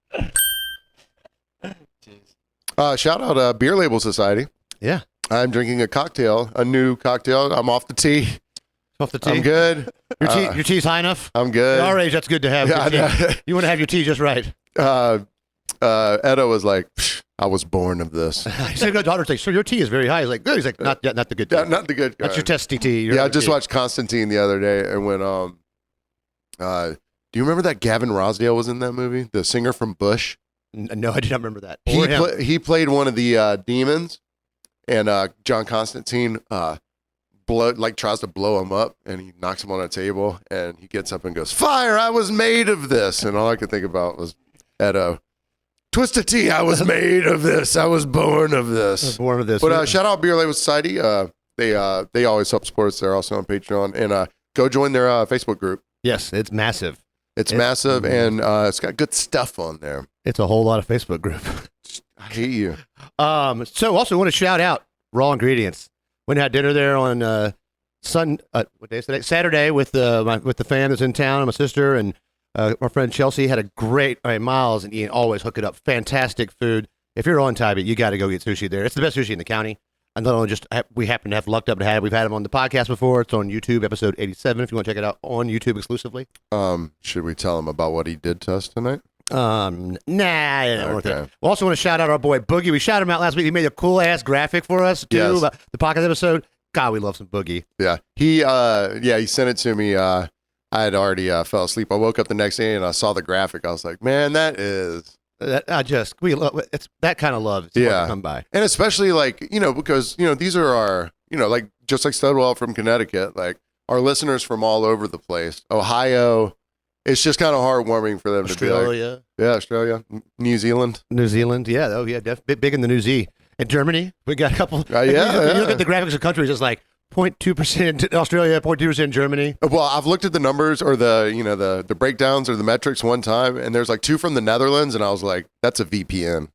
Shout out Beer Label Society. Yeah. I'm drinking a new cocktail. I'm off the tea. Off the tea. I'm good. Your tea's high enough? I'm good. At our age, that's good to have. Yeah, Your I tea. know. You want to have your tea just right. Edo was like, I was born of this. He said, "My daughter's like, sir, your tea is very high." He's like, good. He's like, not the good tea. Not the good. That's your testy tea. Yeah, I just watched Constantine the other day, and when do you remember that Gavin Rossdale was in that movie, the singer from Bush? No, I did not remember that. Or him. He played one of the demons, and John Constantine tries to blow him up, and he knocks him on a table, and he gets up and goes, "Fire! I was made of this," and all I could think about was Edo. Twisted Tea, I was made of this. I was born of this. Born of this. But shout out Beer Label Society. They always help support us. They're also on Patreon, and go join their Facebook group. Yes, it's massive. It's massive, and it's got good stuff on there. It's a whole lot of Facebook group. I hate you. So also want to shout out Raw Ingredients. Went and had dinner there on what day is today? Saturday with the fam that's in town and my sister and our friend Chelsea had a great. Miles and Ian always hook it up. Fantastic food. If you're on Tybee, you got to go get sushi there. It's the best sushi in the county. And not only just we happen to have lucked up to have. We've had them on the podcast before. It's on YouTube, episode 87. If you want to check it out on YouTube exclusively. Should we tell him about what he did to us tonight? Nah. Okay. We also want to shout out our boy Boogie. We shouted him out last week. He made a cool ass graphic for us too Yes. about the podcast episode. God, we love some Boogie. Yeah. He sent it to me. I had already fell asleep. I woke up the next day and I saw the graphic. I was like, man, that is. We love it's that kind of love. It's hard to come by. And especially like, because, these are our, like just like Studwell from Connecticut, like our listeners from all over the place. Ohio. It's just kind of heartwarming for them to be like, Australia, New Zealand. Yeah. Oh, yeah. Big in the New Z. And Germany, we got a couple. You look at the graphics of countries, it's like 0.2% Australia, 0.2% Germany. Well, I've looked at the numbers or the breakdowns or the metrics one time, and there's like 2 from the Netherlands, and I was like, that's a VPN.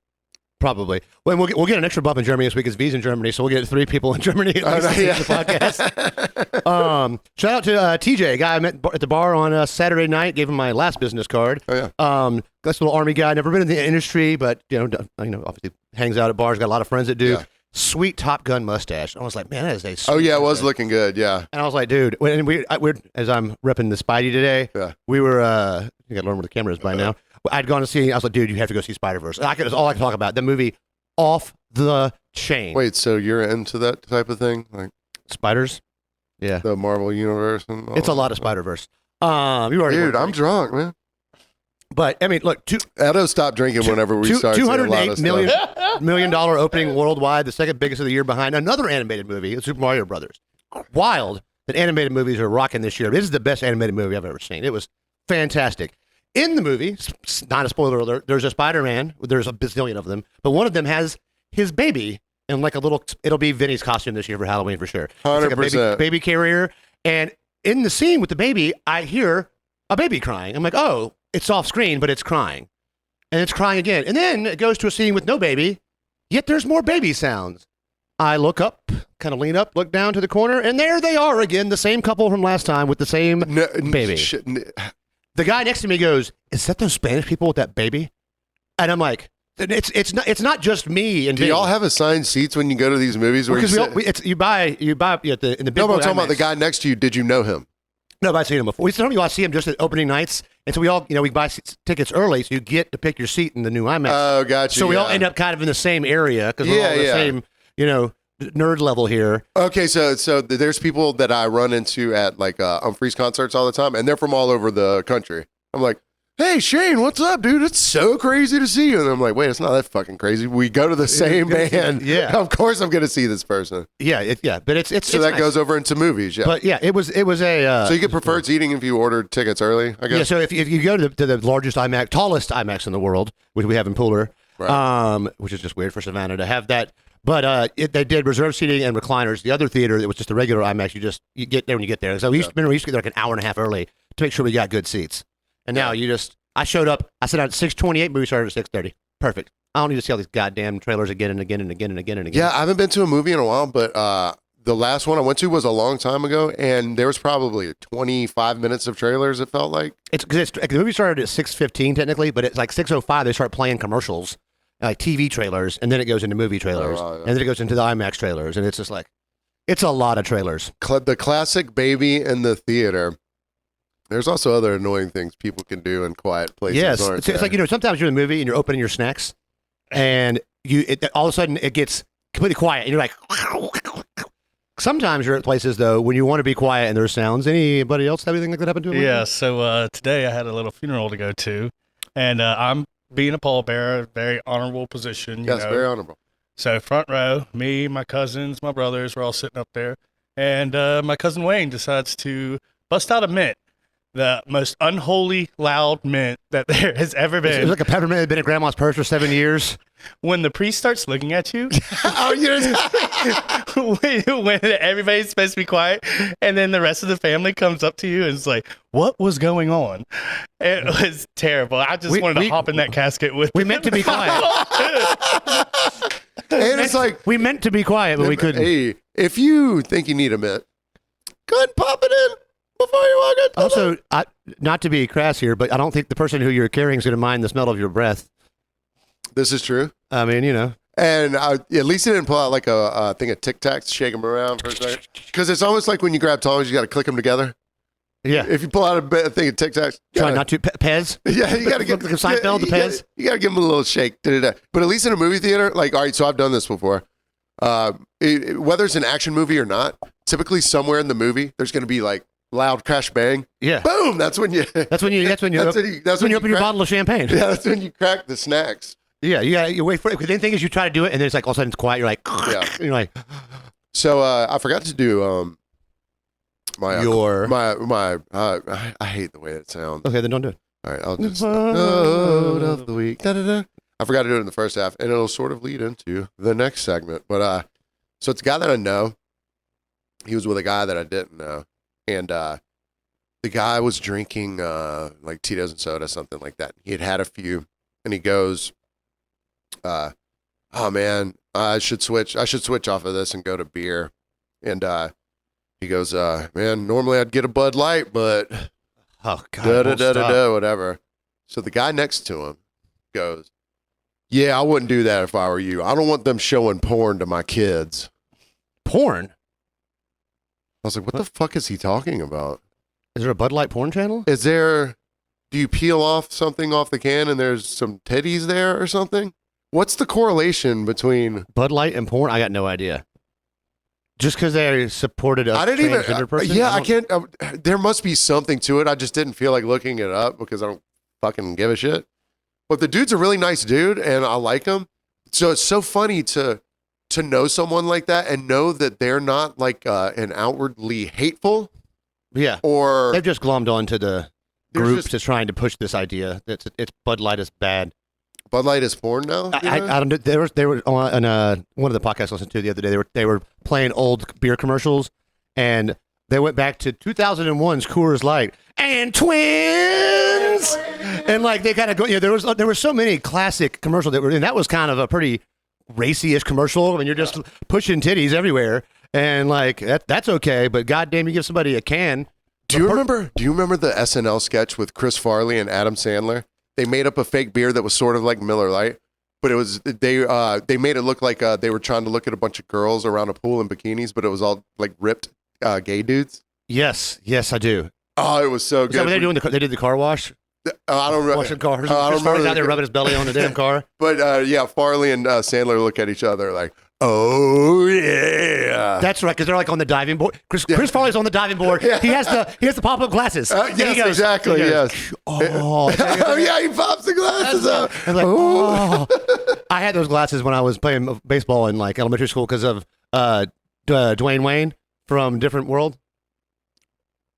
Probably. Well, we'll get an extra bump in Germany this week. It's V's in Germany, so we'll get 3 people in Germany at least to the podcast. Shout out to TJ, a guy I met at the bar on Saturday night. Gave him my last business card. Oh yeah. That's a little Army guy. Never been in the industry, but obviously hangs out at bars. Got a lot of friends that do. Yeah. Sweet Top Gun mustache. I was like, man, that is a. Oh yeah, it was mustache. looking good. Yeah. And I was like, dude, we're as I'm repping the Spidey today. Yeah. We were. You got to learn where the camera is by now. I'd gone to see. I was like, dude, you have to go see Spider-Verse. That's all I can talk about. The movie off the chain. Wait, so you're into that type of thing, like Spiders? Yeah. the Marvel universe? And all It's a lot of Spider-Verse. You already Dude, I'm drunk, man. But I mean, look, Edo stopped drinking whenever we started. $208 million opening worldwide, the second biggest of the year behind another animated movie, Super Mario Brothers. Wild that animated movies are rocking this year. This is the best animated movie I've ever seen. It was fantastic. In the movie, not a spoiler alert, there's a Spider-Man. There's a bazillion of them, but one of them has his baby in like a little. It'll be Vinny's costume this year for Halloween for sure. 100%. It's like a baby carrier, and in the scene with the baby, I hear a baby crying. I'm like, oh, it's off screen, but it's crying, and it's crying again, and then it goes to a scene with no baby, yet there's more baby sounds. I look up, kind of lean up, look down to the corner, and there they are again, the same couple from last time with the same baby. The guy next to me goes, "Is that those Spanish people with that baby?" And I'm like, "It's not just me." And Do y'all have assigned seats when you go to these movies? Where because you buy at the in the big. No, but I'm talking IMAX. about the guy next to you. Did you know him? No, but I've seen him before. Some of you I see him just at opening nights, and so we all we buy tickets early, so you get to pick your seat in the new IMAX. Oh, gotcha. So we all end up kind of in the same area because we're all in the same nerd level here. Okay, so there's people that I run into at like Humphreys concerts all the time, and they're from all over the country. I'm like, hey, Shane, what's up, dude? It's so crazy to see you. And I'm like, wait, it's not that fucking crazy. We go to the same band. Yeah. Of course I'm going to see this person. Yeah, but it's So that nice. goes over into movies, yeah. But yeah, it was a. So you get preferred seating if you ordered tickets early, I guess? Yeah, so if you go to the largest IMAX, tallest IMAX in the world, which we have in Pooler, which is just weird for Savannah to have that. But they did reserved seating and recliners. The other theater, it was just a regular IMAX. You get there when you get there. So we used to get there like an hour and a half early to make sure we got good seats. And now I showed up. I sat down at 6:28. Movie started at 6:30. Perfect. I don't need to see all these goddamn trailers again and again and again and again and again. Yeah, I haven't been to a movie in a while, but the last one I went to was a long time ago, and there was probably 25 minutes of trailers, it felt like. It's because the movie started at 6:15 technically, but it's like 6:05 they start playing commercials, like TV trailers, and then it goes into movie trailers, and then it goes into the IMAX trailers, and it's just like, it's a lot of trailers. The classic baby in the theater. There's also other annoying things people can do in quiet places. Yes, aren't it's there? like sometimes you're in a movie and you're opening your snacks, and all of a sudden it gets completely quiet, and you're like. Sometimes you're at places though when you want to be quiet and there's sounds. Anybody else have anything like that happen to them? Yeah. So today I had a little funeral to go to, and I'm being a pallbearer, very honorable position. Yes, very honorable. So front row, me, my cousins, my brothers, we're all sitting up there, and my cousin Wayne decides to bust out a mint. The most unholy loud mint that there has ever been. It was like a peppermint that had been in grandma's purse for 7 years. When the priest starts looking at you, Oh, when everybody's supposed to be quiet, and then the rest of the family comes up to you and is like, "What was going on?" It was terrible. I just wanted to hop in that casket with. We meant to be quiet. And it's like, we meant to be quiet, but we couldn't. hey, if you think you need a mint, Go ahead and pop it in before you walk in. Also, not to be crass here, but I don't think the person who you're carrying is going to mind the smell of your breath. This is true. I mean, you know. And at least he didn't pull out like a thing of Tic Tacs, shake them around for a second. Because it's almost like when you grab tongs, you got to click them together. Yeah. If you pull out a thing of Tic Tacs, Try not to. Pez? yeah, you got to Like Seinfeld, the Pez? You got to give them a little shake. Da-da-da. But at least in a movie theater, like, all right, so I've done this before. Whether it's an action movie or not, typically somewhere in the movie, there's going to be like loud crash bang. Yeah. Boom. That's when you. That's when you open your bottle of champagne. Yeah, that's when you crack the snacks. Yeah, you wait for it. Because the thing is, you try to do it, and then it's like all of a sudden it's quiet. You're like, Yeah. and you're like, So I forgot to do my I hate the way it sounds. okay, then don't do it. All right, I'll just quote of the week. Da-da-da. I forgot to do it in the first half, and it'll sort of lead into the next segment. But so it's a guy that I know. He was with a guy that I didn't know, and the guy was drinking like Tito's and soda, something like that. He had had a few, and he goes, "Oh man, I should switch off of this and go to beer." And he goes, "Man, normally I'd get a Bud Light, but Oh God, whatever." So the guy next to him goes, "Yeah, I wouldn't do that if I were you. I don't want them showing porn to my kids." porn. I was like, what the fuck is he talking about? Is there a Bud Light porn channel? Do you peel off something off the can and there's some titties there or something? What's the correlation between Bud Light and porn? I got no idea. Just because they supported a transgender person? Yeah, I can't. There must be something to it. I just didn't feel like looking it up because I don't fucking give a shit. But the dude's a really nice dude, and I like him. So it's so funny to know someone like that and know that they're not like an outwardly hateful. Yeah. Or they've just glommed onto the There's group just- that's trying to push this idea that it's Bud Light is bad. Bud Light is porn now. I don't know. They were on one of the podcasts I listened to the other day. They were playing old beer commercials, and they went back to 2001's Coors Light and Twins, and like they kind of go. Yeah, there were so many classic commercials that were, and that was kind of a pretty racy-ish commercial. I mean, you're just pushing titties everywhere, and like that's okay, but goddamn, you give somebody a can. Do you remember the SNL sketch with Chris Farley and Adam Sandler? They made up a fake beer that was sort of like Miller Lite, but it was they made it look like they were trying to look at a bunch of girls around a pool in bikinis, but it was all like ripped gay dudes. Yes, I do. Oh, it was so Is good. that what they did the car wash? I don't remember. Washing cars. I don't Chris Farley's remember out there the- rubbing his belly on the damn car. But yeah, Farley and Sandler look at each other like, oh yeah. That's right, because they're like on the diving board. Chris Farley's on the diving board. Yeah. He has the pop up glasses. And he Yes, goes- exactly. he goes, Yes. Oh, Oh yeah, he pops the glasses up. I was like, oh. I had those glasses when I was playing baseball in like elementary school because of Dwayne Wayne from Different World.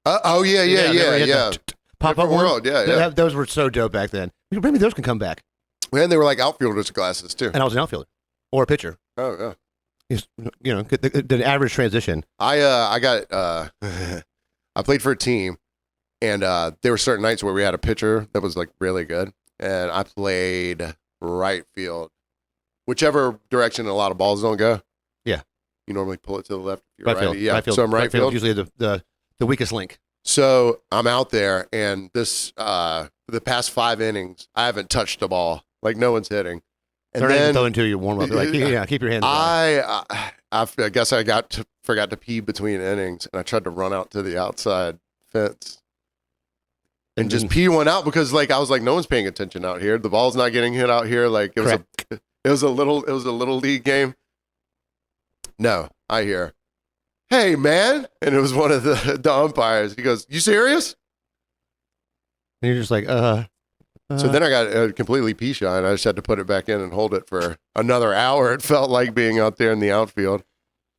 Oh yeah. Pop up Different World, yeah. Those were so dope back then. Maybe those can come back. Man, they were like outfielders glasses too. And I was an outfielder or a pitcher. Oh yeah. Just, you know, the average transition. I got I played for a team, and there were certain nights where we had a pitcher that was like really good, and I played right field, whichever direction a lot of balls don't go. Yeah, you normally pull it to the left. If you're Right field. righty. Yeah, Right field. so I'm right field. Usually the weakest link. So I'm out there, and this the past 5 innings, I haven't touched the ball. Like no one's hitting. And They're not even then throwing to you warm up. They're like, yeah, keep your hands dry. I guess I forgot to pee between innings, and I tried to run out to the outside fence and just pee one out because like I was like, no one's paying attention out here. The ball's not getting hit out here. Like it was a little league game. No, I hear, hey man, and it was one of the umpires. He goes, you serious? And you're just like, So then I got completely pee shy, and I just had to put it back in and hold it for another hour. It felt like being out there in the outfield.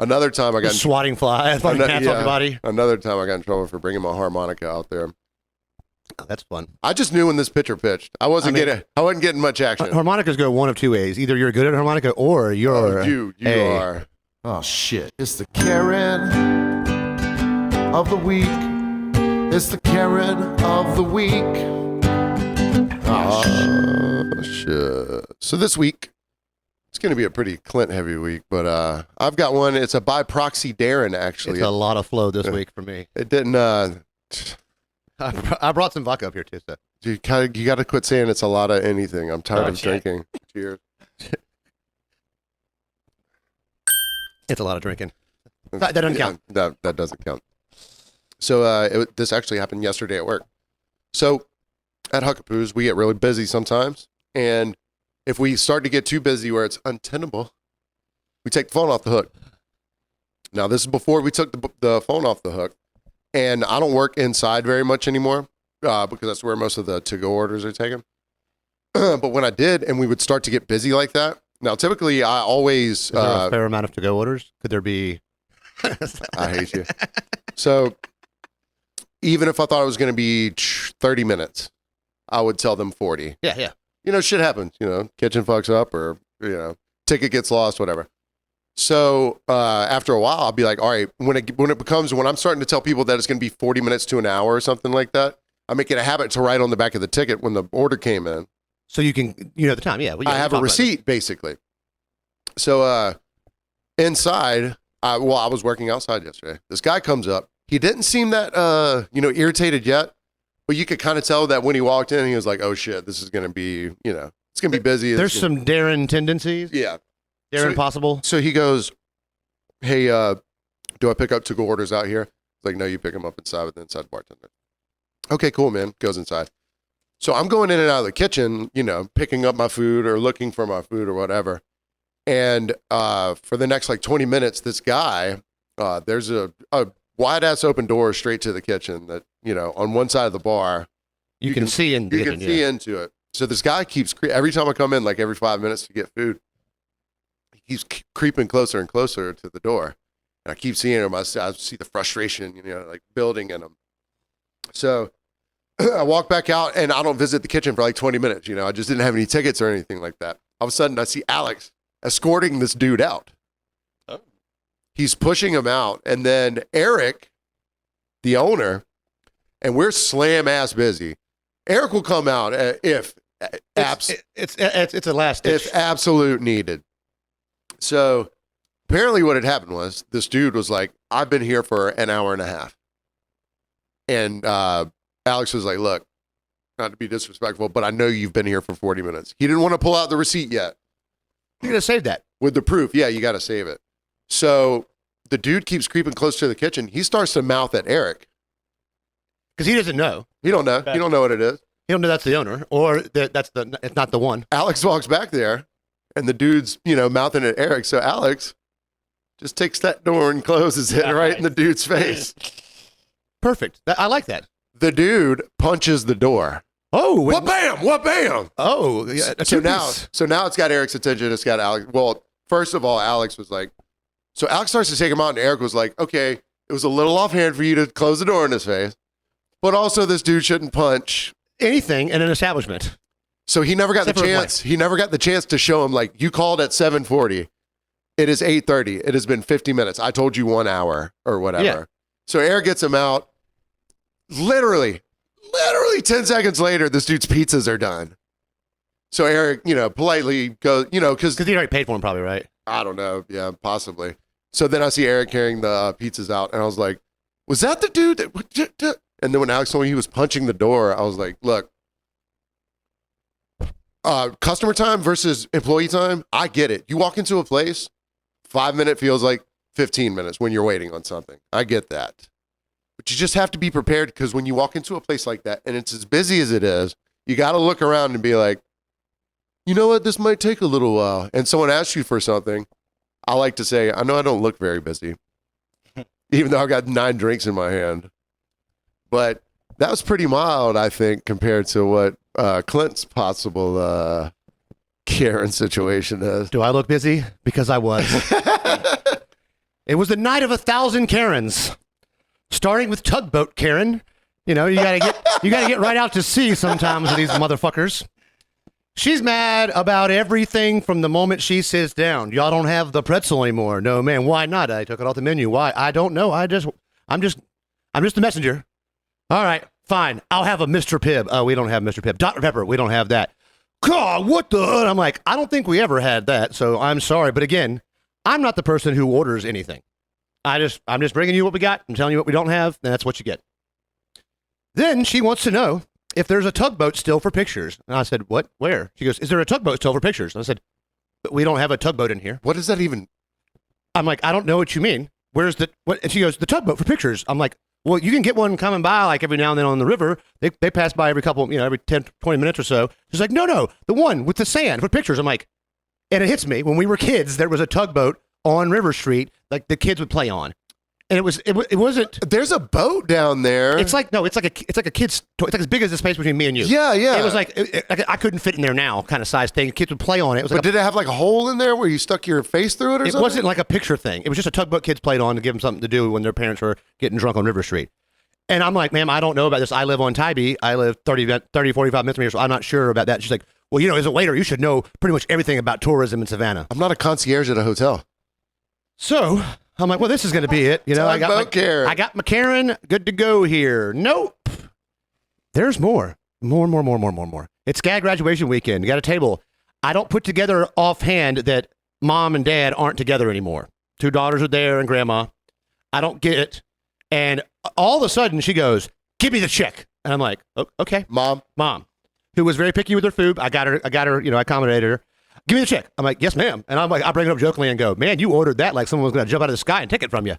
Another time I got swatting fly, like gnats off your body. Another time I got in trouble for bringing my harmonica out there. Oh, that's fun. I just knew when this pitcher pitched. I wasn't getting much action. Harmonicas go one of two ways: either you're good at harmonica, or you're you are. Oh shit. It's the Karen of the week. It's the Karen of the week. Shit. So this week, It's going to be a pretty Clint heavy week, but I've got one. It's a by proxy Darren, actually. It's a lot of flow this week for me. It didn't. I brought some vodka up here too. So. You got to quit saying it's a lot of anything. I'm tired of shit. drinking. Cheers. It's a lot of drinking. That doesn't count. That doesn't count. So this actually happened yesterday at work. So at Huckapoo's, we get really busy sometimes, and if we start to get too busy where it's untenable, we take the phone off the hook. Now, this is before we took the phone off the hook, and I don't work inside very much anymore because that's where most of the to-go orders are taken. But when I did, and we would start to get busy like that, now typically I always... Is there a fair amount of to-go orders? Could there be... I hate you. So even if I thought it was going to be 30 minutes, I would tell them 40. Yeah. Shit happens, kitchen fucks up or, ticket gets lost, whatever. So after a while, I'll be like, all right, when I'm starting to tell people that it's going to be 40 minutes to an hour or something like that, I make it a habit to write on the back of the ticket when the order came in. So you can, the time, yeah. I have a receipt, basically. So inside, I was working outside yesterday. This guy comes up. He didn't seem that, irritated yet. But you could kind of tell that when he walked in, he was like, oh, shit, this is going to be, it's going to be busy. There's some Darren tendencies. Yeah. Darren possible. So he goes, hey, do I pick up to-go orders out here? It's like, no, you pick them up inside with the inside bartender. Okay, cool, man. Goes inside. So I'm going in and out of the kitchen, picking up my food or looking for my food or whatever. And for the next 20 minutes, this guy, there's a wide-ass open door straight to the kitchen that, on one side of the bar. You can see in the kitchen. You can see into it. So this guy keeps, every time I come in, every 5 minutes to get food, he keeps creeping closer and closer to the door. And I keep seeing him. I see the frustration, building in him. So I walk back out and I don't visit the kitchen for 20 minutes. I just didn't have any tickets or anything like that. All of a sudden, I see Alex escorting this dude out. Oh. He's pushing him out. And then Eric, the owner, and we're slam ass busy. Eric will come out if it's a last ditch. If absolute needed. So apparently what had happened was this dude was like, I've been here for an hour and a half. And Alex was like, look, not to be disrespectful, but I know you've been here for 40 minutes. He didn't want to pull out the receipt yet. You're going to save that. With the proof. Yeah, you got to save it. So the dude keeps creeping close to the kitchen. He starts to mouth at Eric. Because he doesn't know. He don't know. He don't know what it is. He don't know that's the owner or it's not the one. Alex walks back there and the dude's, mouthing at Eric. So Alex just takes that door and closes it right in the dude's face. Perfect. I like that. The dude punches the door. Oh, what bam? What bam? Oh, yeah. So now it's got Eric's attention. It's got Alex. Well, first of all, Alex was like, so Alex starts to take him out, and Eric was like, okay, it was a little offhand for you to close the door in his face, but also this dude shouldn't punch anything in an establishment. So he never got the chance. He never got the chance to show him you called at 7:40. It is 8:30. It has been 50 minutes. I told you 1 hour or whatever. Yeah. So Eric gets him out. Literally 10 seconds later, this dude's pizzas are done. So Eric, politely goes, because he already paid for them, probably, right? I don't know. Yeah, possibly. So then I see Eric carrying the pizzas out, and I was like, was that the dude that? And then when Alex told me he was punching the door, I was like, look, customer time versus employee time, I get it. You walk into a place, 5 minute feels like 15 minutes when you're waiting on something. I get that. But you just have to be prepared because when you walk into a place like that and it's as busy as it is, you got to look around and be like, you know what, this might take a little while. And someone asks you for something, I like to say, I know I don't look very busy, even though I've got 9 drinks in my hand. But that was pretty mild, I think, compared to what Clint's possible Karen situation is. Do I look busy? Because I was. It was the night of 1,000 Karens. Starting with Tugboat Karen, you gotta get right out to sea sometimes with these motherfuckers. She's mad about everything from the moment she sits down. Y'all don't have the pretzel anymore. No, man, why not? I took it off the menu. Why? I don't know. I'm just the messenger. All right, fine. I'll have a Mr. Pibb. Oh, we don't have Mr. Pibb. Dr. Pepper. We don't have that. God, what the? And I'm like, I don't think we ever had that. So I'm sorry. But again, I'm not the person who orders anything. I'm just bringing you what we got and telling you what we don't have, and that's what you get. Then she wants to know if there's a tugboat still for pictures. And I said, what? Where? She goes, is there a tugboat still for pictures? And I said, but we don't have a tugboat in here. What does that even? I'm like, I don't know what you mean. Where's the what? And she goes, the tugboat for pictures. I'm like, well, you can get one coming by like every now and then on the river. They pass by every couple, every 10, 20 minutes or so. She's like, no, the one with the sand for pictures. I'm like, and it hits me. When we were kids, there was a tugboat on River Street like the kids would play on. And it wasn't. There's a boat down there. It's like a kid's toy. It's like as big as the space between me and you. Yeah. It was like I couldn't fit in there now, kind of size thing. Kids would play on it. It was but did it have like a hole in there where you stuck your face through it or something? It wasn't like a picture thing. It was just a tugboat kids played on to give them something to do when their parents were getting drunk on River Street. And I'm like, ma'am, I don't know about this. I live on Tybee. I live 30, 45 minutes from here, so I'm not sure about that. She's like, well, as a waiter, you should know pretty much everything about tourism in Savannah. I'm not a concierge at a hotel. So I'm like, well, this is going to be it. I got my Karen good to go here. Nope. There's more. More. It's SCAD graduation weekend. You got a table. I don't put together offhand that mom and dad aren't together anymore. 2 daughters are there and grandma. I don't get it. And all of a sudden she goes, give me the check. And I'm like, okay. Mom, who was very picky with her food. I got her, I accommodated her. Give me the check. I'm like, yes, ma'am. And I'm like, I bring it up jokingly and go, man, you ordered that like someone was going to jump out of the sky and take it from you.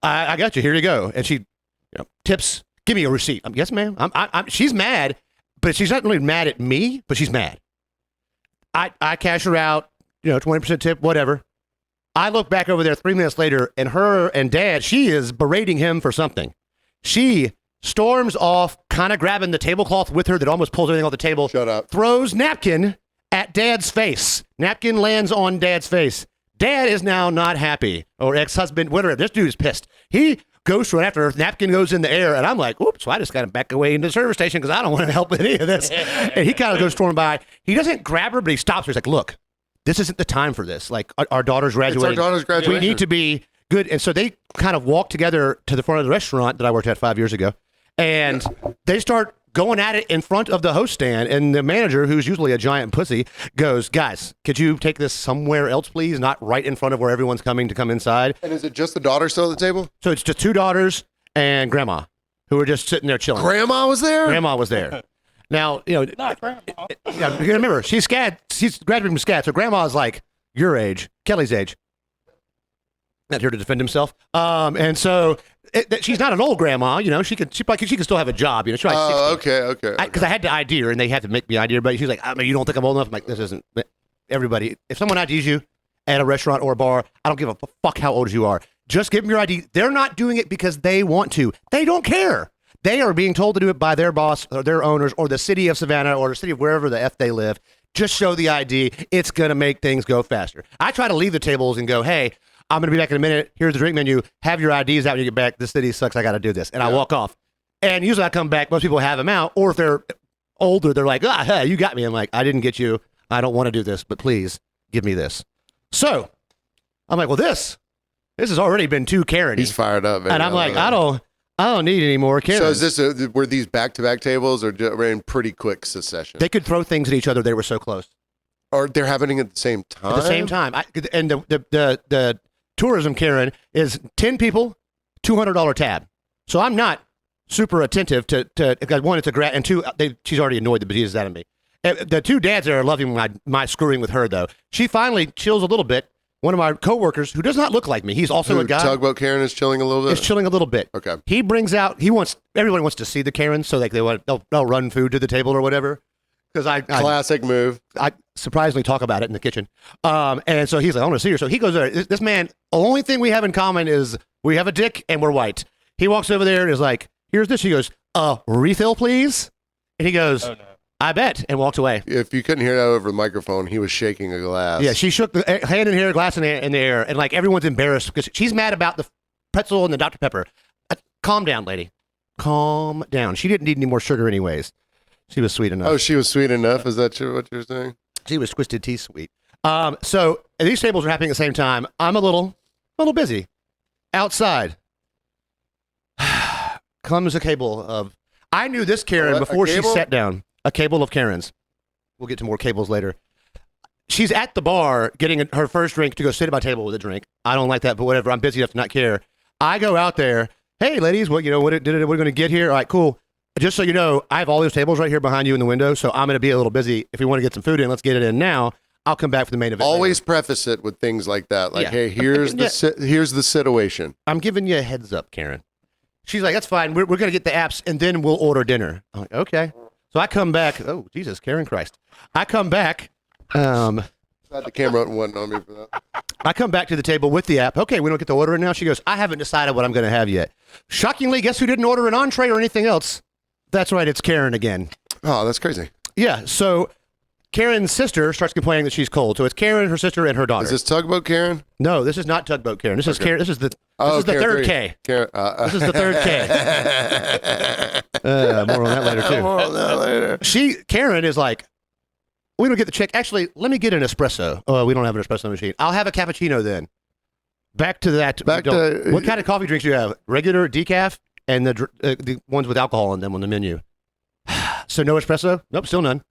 I got you. Here you go. And she tips, give me a receipt. Yes, ma'am. She's mad, but she's not really mad at me, but she's mad. I cash her out, 20% tip, whatever. I look back over there 3 minutes later, and her and dad, she is berating him for something. She storms off, kind of grabbing the tablecloth with her that almost pulls everything off the table. Shut up. Throws napkin at dad's face. Napkin lands on dad's face. Dad is now not happy, or ex-husband, whatever. This dude is pissed. He goes right after her. Napkin goes in the air, and I'm like, oops, so I just got to back away into the service station because I don't want to help with any of this. And he kind of goes storming by. He doesn't grab her, but he stops her. He's like, look, this isn't the time for this. Like, our daughter's graduating. It's our daughter's graduation. We need to be good. And so they kind of walk together to the front of the restaurant that I worked at 5 years ago. And they start going at it in front of the host stand. And the manager, who's usually a giant pussy, goes, guys, could you take this somewhere else, please? Not right in front of where everyone's coming to come inside. And is it just the daughter still at the table? So it's just 2 daughters and grandma who are just sitting there chilling. Grandma was there? Grandma was there. Now, Not grandma. Yeah, you remember, she's SCAD. She's graduating from SCAD, so grandma's like your age, Kelly's age. Not here to defend himself. And so she's not an old grandma, she can still have a job, she's like 60. Okay. Because I had to ID her, and they had to make me ID her, but she's like, you don't think I'm old enough? I'm like, this isn't. Everybody, if someone IDs you at a restaurant or a bar, I don't give a fuck how old you are. Just give them your ID. They're not doing it because they want to. They don't care. They are being told to do it by their boss or their owners or the city of Savannah or the city of wherever the F they live. Just show the ID. It's going to make things go faster. I try to leave the tables and go, hey, I'm going to be back in a minute. Here's the drink menu. Have your IDs out when you get back. This city sucks. I got to do this. And I walk off. And usually I come back. Most people have them out. Or if they're older, they're like, hey, you got me. I'm like, I didn't get you. I don't want to do this, but please give me this. So I'm like, well, this has already been too Karen. He's fired up. And I'm like, I don't need any more Karen. So is this were these back-to-back tables or in pretty quick succession? They could throw things at each other. They were so close. Or they're happening at the same time? At the same time. And the tourism Karen is 10 people, $200 tab. So I'm not super attentive to because one, it's a grad, and 2, she's already annoyed the bejesus out of me. The 2 dads there are loving my screwing with her, though. She finally chills a little bit. One of my coworkers, who does not look like me, he's also a guy. Tugboat Karen is chilling a little bit? Is chilling a little bit. Okay. He brings out, everyone wants to see the Karens, so they'll run food to the table or whatever. Because Classic move. I surprisingly talk about it in the kitchen. And so he's like, I want to see her. So he goes there. This man, the only thing we have in common is we have a dick and we're white. He walks over there and is like, here's this. He goes, refill, please. And he goes, oh, no. I bet, and walked away. If you couldn't hear that over the microphone, he was shaking a glass. Yeah, she shook the hand in the air, glass in the air, and like everyone's embarrassed because she's mad about the pretzel and the Dr. Pepper. Calm down, lady. Calm down. She didn't need any more sugar anyways. She was sweet enough. Oh, she was sweet enough? Is that what you're saying? She was Twisted Tea sweet. So these tables are happening at the same time. I'm a little busy. Outside comes a cable of. I knew this Karen before she sat down. A cable of Karens. we'll get to more cables later. She's at the bar getting her first drink to go sit at my table with a drink. I don't like that, but whatever. I'm busy enough to not care. I go out there. Hey, ladies, what we're going to get here? All right, cool. Just so you know, I have all those tables right here behind you in the window, so I'm going to be a little busy. If you want to get some food in, let's get it in now. I'll come back for the main event. Always later. preface it with things like that. Like, hey, here's the situation. I'm giving you a heads up, Karen. She's like, that's fine. We're going to get the apps, and then we'll order dinner. I'm like, okay. So I come back. Oh, Jesus, Karen Christ. I come back. The camera wasn't on me for that. I come back to the table with the app. Okay, we don't get to order it now. She goes, I haven't decided what I'm going to have yet. Shockingly, guess who didn't order an entree or anything else? That's right, it's Karen again. Oh, that's crazy. Yeah, so Karen's sister starts complaining that she's cold. So it's Karen, her sister, and her daughter. Is this Tugboat Karen? No, this is not Tugboat Karen. This is Karen. This is the third Karen K. Karen, This is the third K. More on that later too. More on that later. Karen is like, we don't get the check. Actually, let me get an espresso. Oh, we don't have an espresso machine. I'll have a cappuccino then. Back to that. What kind of coffee drinks do you have? Regular, decaf, and the ones with alcohol in them on the menu. So no espresso? Nope, still none.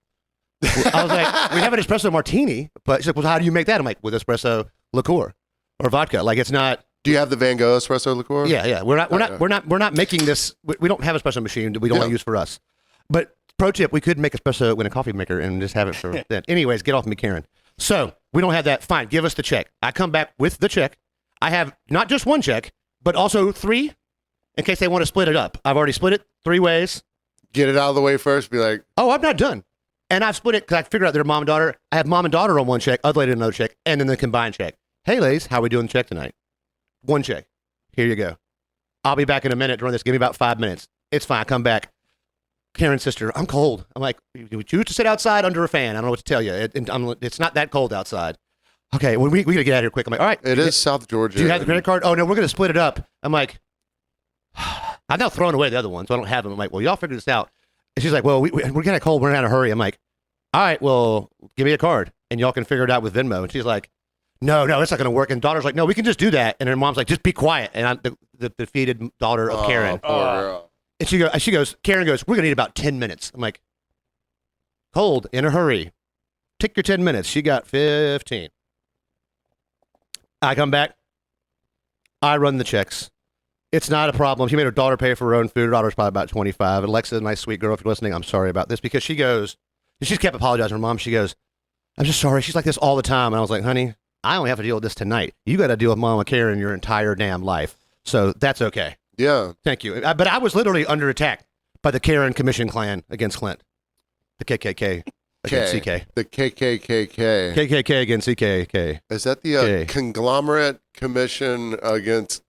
I was like, we have an espresso martini, but she's like, well, how do you make that? I'm like, with espresso liqueur or vodka. Like, it's not. Do you have the Van Gogh espresso liqueur? Yeah. We're not making this. We don't have an espresso machine that we don't want to use for us. But pro tip, we could make espresso in a coffee maker and just have it for that. Anyways, get off me, Karen. So we don't have that. Fine, give us the check. I come back with the check. I have not just one check, but also 3 in case they want to split it up. I've already split it 3 ways. Get it out of the way first. Be like, oh, I'm not done. And I've split it because I figured out they're mom and daughter. I have mom and daughter on one check, other lady on another check, and then the combined check. Hey, ladies, how are we doing the check tonight? 1 check. Here you go. I'll be back in a minute to run this. Give me about 5 minutes. It's fine. I come back. Karen's sister, I'm cold. I'm like, you choose to sit outside under a fan. I don't know what to tell you. It's not that cold outside. Okay, well, we got to get out of here quick. I'm like, all right. It is South Georgia. Do you have the credit card? Oh, no, we're going to split it up. I'm like, I'm now throwing away the other one, so I don't have them. I'm like, well, y'all figure this out. And she's like, well, we're kind of cold. We're in a hurry. I'm like, all right, well, give me a card, and y'all can figure it out with Venmo. And she's like, no, it's not going to work. And daughter's like, no, we can just do that. And her mom's like, just be quiet. And I'm the defeated daughter of Karen. Poor girl. And she goes, Karen goes, we're going to need about 10 minutes. I'm like, cold, in a hurry. Take your 10 minutes. She got 15. I come back. I run the checks. It's not a problem. She made her daughter pay for her own food. Her daughter's probably about 25. Alexa, nice, sweet girl, if you're listening, I'm sorry about this. Because she goes, and she's kept apologizing to her mom. She goes, I'm just sorry. She's like this all the time. And I was like, honey, I only have to deal with this tonight. You got to deal with Mama Karen your entire damn life. So that's okay. Yeah. Thank you. But I was literally under attack by the Karen Commission clan against Clint. The KKK against CK. The KKKK. KKK against CKK. Is that the conglomerate commission against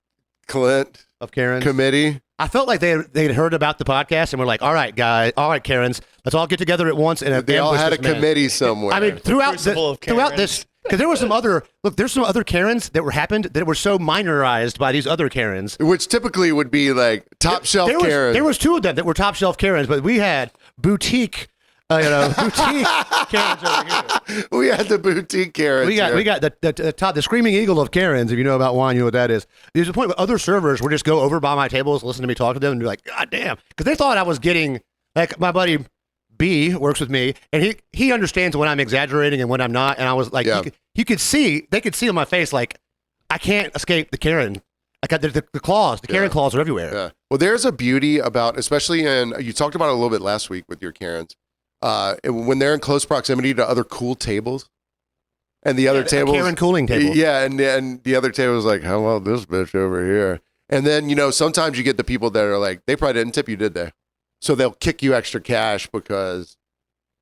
Clint of Karen committee? I felt like they'd heard about the podcast and were like, all right, guys, all right, Karens, let's all get together at once. And they all had a committee somewhere. I mean, throughout this, because there was some other, there's some other Karens that were so minorized by these other Karens. Which typically would be like top shelf Karens. There was 2 of them that were top shelf Karens, but we had boutique boutique Karens over here. We had the boutique Karens. We got the screaming eagle of Karens. If you know about wine, you know what that is. There's a point where other servers would just go over by my tables, listen to me talk to them, and be like, God damn, because they thought I was getting, like, my buddy B works with me, and he understands when I'm exaggerating and when I'm not, and I was like, they could see on my face, like, I can't escape the Karen. I got the claws. The Karen claws are everywhere. Yeah. Well, there's a beauty about, especially you talked about it a little bit last week with your Karens. When they're in close proximity to other cool tables, and the other tables, Karen cooling table, and the other table is like, how about this bitch over here? And then sometimes you get the people that are like, they probably didn't tip you, did they? So they'll kick you extra cash because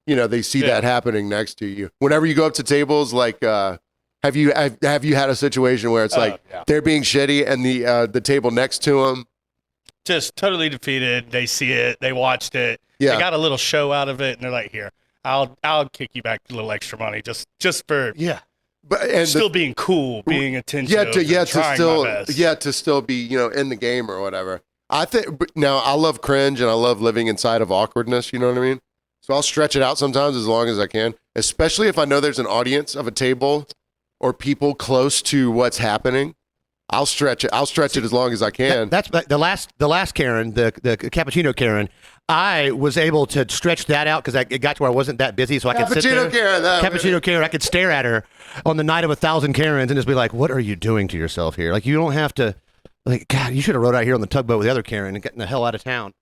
they see that happening next to you. Whenever you go up to tables, like, have you had a situation where it's they're being shitty and the table next to them just totally defeated? They see it, they watched it. Yeah. They got a little show out of it, and they're like, "Here, I'll kick you back a little extra money just for but still being cool, being attentive, to still be in the game or whatever." I think now I love cringe and I love living inside of awkwardness. You know what I mean? So I'll stretch it out sometimes as long as I can, especially if I know there's an audience of a table or people close to what's happening. I'll stretch it. I'll stretch it as long as I can. That's the last Karen, the cappuccino Karen. I was able to stretch that out because it got to where I wasn't that busy, so I could sit there. Cappuccino Karen. I could stare at her on the night of 1,000 Karens and just be like, "What are you doing to yourself here? Like, you don't have to. Like, God, you should have rode out here on the tugboat with the other Karen and gotten the hell out of town."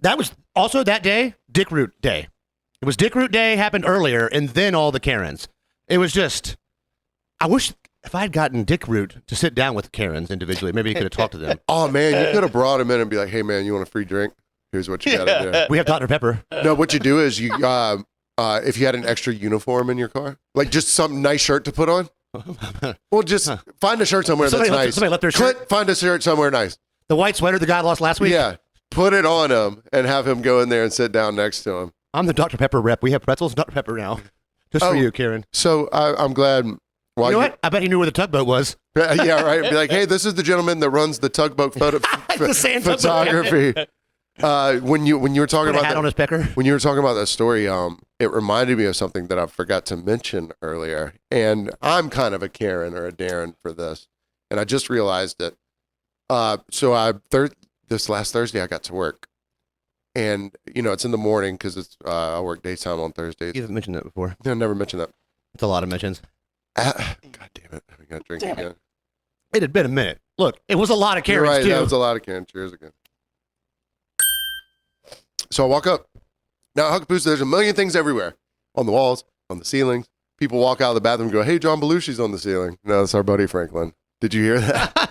That was also that day, Dick Root Day. It was Dick Root Day, happened earlier, and then all the Karens. It was just, I wish if I had gotten Dick Root to sit down with the Karens individually, maybe he could have talked to them. Oh, man, you could have brought him in and be like, hey, man, you want a free drink? Here's what you got to do. We have Dr. Pepper. No, what you do is you, if you had an extra uniform in your car, like just some nice shirt to put on, well, just find a shirt somewhere that's nice. Somebody left their shirt. Find a shirt somewhere nice. The white sweater the guy lost last week? Yeah. Put it on him and have him go in there and sit down next to him. I'm the Dr. Pepper rep. We have pretzels and Dr. Pepper now. Just for you, Karen. So I'm glad. Well, you know what? I bet he knew where the tugboat was. Yeah, right. Be like, hey, this is the gentleman that runs the tugboat photography. When you were talking about hat on his pecker. When you were talking about that story, it reminded me of something that I forgot to mention earlier. And I'm kind of a Karen or a Darren for this, and I just realized it. This last Thursday I got to work, and it's in the morning because I work daytime on Thursdays. You haven't mentioned that before. No, never mentioned that. It's a lot of mentions. God damn it! We got to drink again. It had been a minute. Look, it was a lot of Karens, You're right, too. That was a lot of Karens. Cheers again. So I walk up. Now, Huckapoosa, there's a million things everywhere. On the walls, on the ceilings. People walk out of the bathroom and go, hey, John Belushi's on the ceiling. No, that's our buddy Franklin. Did you hear that?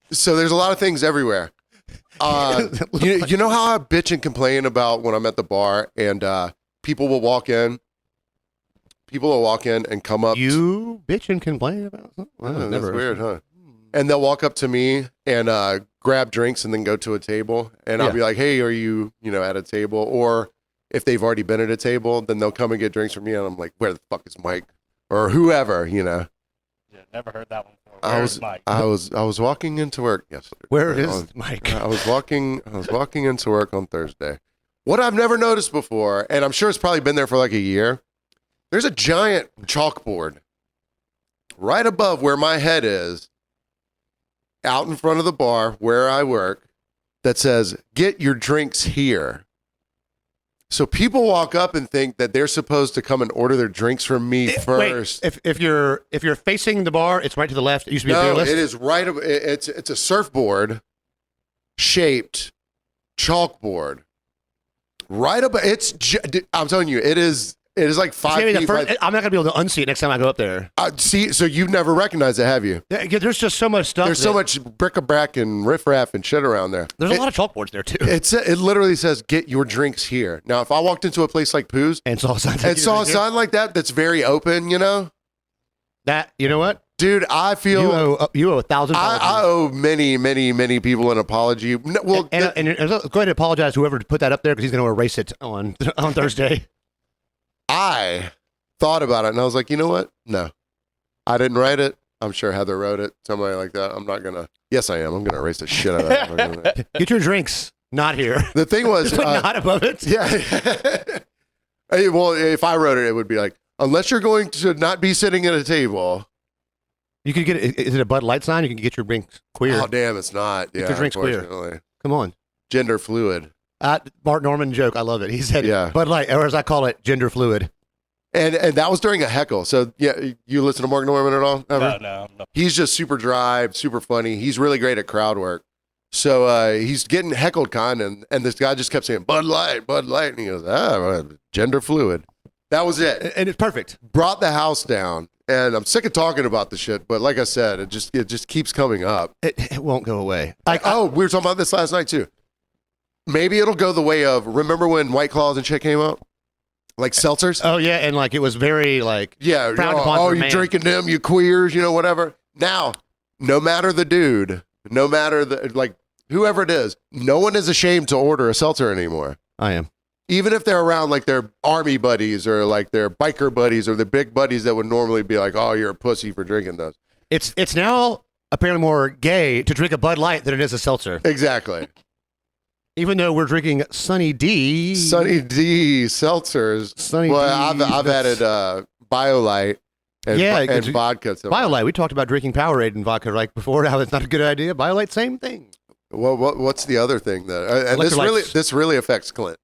So there's a lot of things everywhere. You know how I bitch and complain about when I'm at the bar and people will walk in? People will walk in and come up. You bitch and complain about something? That's weird, huh? And they'll walk up to me and grab drinks and then go to a table. And I'll be like, hey, are you, at a table? Or if they've already been at a table, then they'll come and get drinks from me. And I'm like, where the fuck is Mike? Or whoever, Yeah, never heard that one before. Where's Mike? I was walking into work yesterday. Where is Mike? I was walking into work on Thursday. What I've never noticed before, and I'm sure it's probably been there for like a year, there's a giant chalkboard right above where my head is, out in front of the bar where I work, that says, get your drinks here. So people walk up and think that they're supposed to come and order their drinks from me first. Wait, if you're facing the bar, it's right to the left. It used to be a beer list. It is right. It's a surfboard shaped chalkboard. Right up. I'm telling you, it is like 5 feet. I'm not gonna be able to unsee it next time I go up there. See, so you've never recognized it, have you? Yeah, there's just so much stuff. There's so much bric-a-brac and riffraff and shit around there. There's a lot of chalkboards there too. It literally says, "Get your drinks here." Now, if I walked into a place like Pooh's and saw a sign like that, that's very open, That you know what, dude? I feel you owe $1,000. I owe many, many, many people an apology. Well, go ahead and apologize to whoever put that up there because he's going to erase it on Thursday. I thought about it and I was like, you know what? No, I didn't write it. I'm sure Heather wrote it. Somebody like that. I'm not gonna. Yes, I am. I'm gonna erase the shit out of that. Get your drinks. Not here. The thing was, put not above it. Yeah. Well, if I wrote it, it would be like, unless you're going to not be sitting at a table. You could get. Is it a Bud Light sign? You can get your drinks queer. Oh damn, it's not. Get your drinks queer. Come on. Gender fluid. Mark Norman joke. I love it. He said, yeah. Bud Light, or as I call it, gender fluid. And that was during a heckle. So yeah, you listen to Mark Norman at all? Ever? No. He's just super dry, super funny. He's really great at crowd work. So he's getting heckled and this guy just kept saying, Bud Light. And he goes, gender fluid. That was it. And it's perfect. Brought the house down. And I'm sick of talking about the shit, but like I said, it just keeps coming up. It won't go away. We were talking about this last night too. Maybe it'll go the way of, remember when White Claws and shit came out? Like seltzers? Oh, yeah, and like it was very like frowned upon. You're drinking them, you queers, whatever. Now, no matter the dude, no matter whoever it is, no one is ashamed to order a seltzer anymore. I am. Even if they're around like their army buddies or like their biker buddies or their big buddies that would normally be like, oh, you're a pussy for drinking those. It's now apparently more gay to drink a Bud Light than it is a seltzer. Exactly. Even though we're drinking Sunny D seltzers. I've added BioLite and, Yeah, and it's- vodka. BioLite. We talked about drinking Powerade and vodka like before. How it's not a good idea. BioLite, same thing. What's the other thing that? And Electrolytes. this really affects Clint.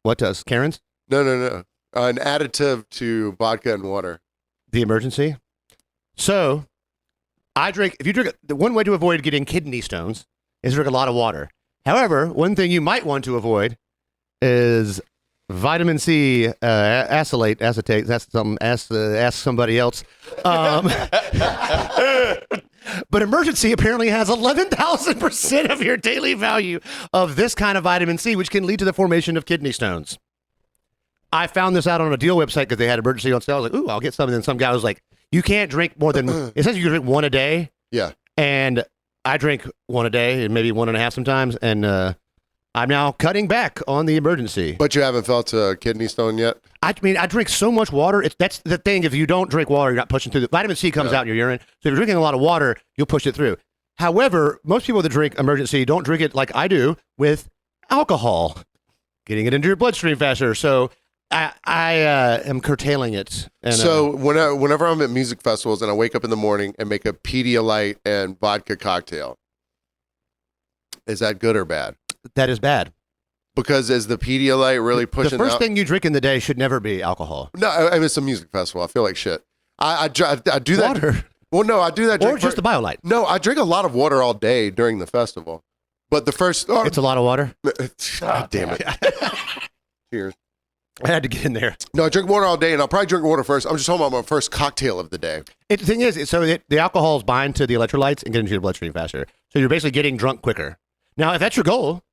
What does Karen's? No. An additive to vodka and water. The emergency. So, if you drink, the one way to avoid getting kidney stones is drink a lot of water. However, one thing you might want to avoid is vitamin C acetate. That's something. Ask somebody else. But emergency apparently has 11,000% of your daily value of this kind of vitamin C, which can lead to the formation of kidney stones. I found this out on a deal website because they had emergency on sale. I was like, ooh, I'll get some. And then some guy was like, you can't drink more than, it says you can drink one a day. Yeah. And I drink one a day and maybe 1.5 sometimes. And I'm now cutting back on the emergency. But you haven't felt a kidney stone yet? I mean, I drink so much water. That's the thing. If you don't drink water, you're not pushing through. The vitamin C comes out in your urine. So if you're drinking a lot of water, you'll push it through. However, most people that drink emergency don't drink it like I do with alcohol, getting it into your bloodstream faster. So I am curtailing it. And, So whenever I'm at music festivals and I wake up in the morning and make a Pedialyte and vodka cocktail, is that good or bad? that is bad. Because is the Pedialyte really pushing The first out? thing you drink in the day should never be alcohol. No, I mean, it's a music festival. I feel like shit. I do that. Water. Well, no, I do that. Or just a BioLite. No, I drink a lot of water all day during the festival. But the first... It's a lot of water. God damn it. Cheers. I had to get in there. No, I drink water all day, and I'll probably drink water first. I'm just talking about my first cocktail of the day. The thing is, the alcohols bind to the electrolytes and get into your bloodstream faster. So you're basically getting drunk quicker. Now, if that's your goal,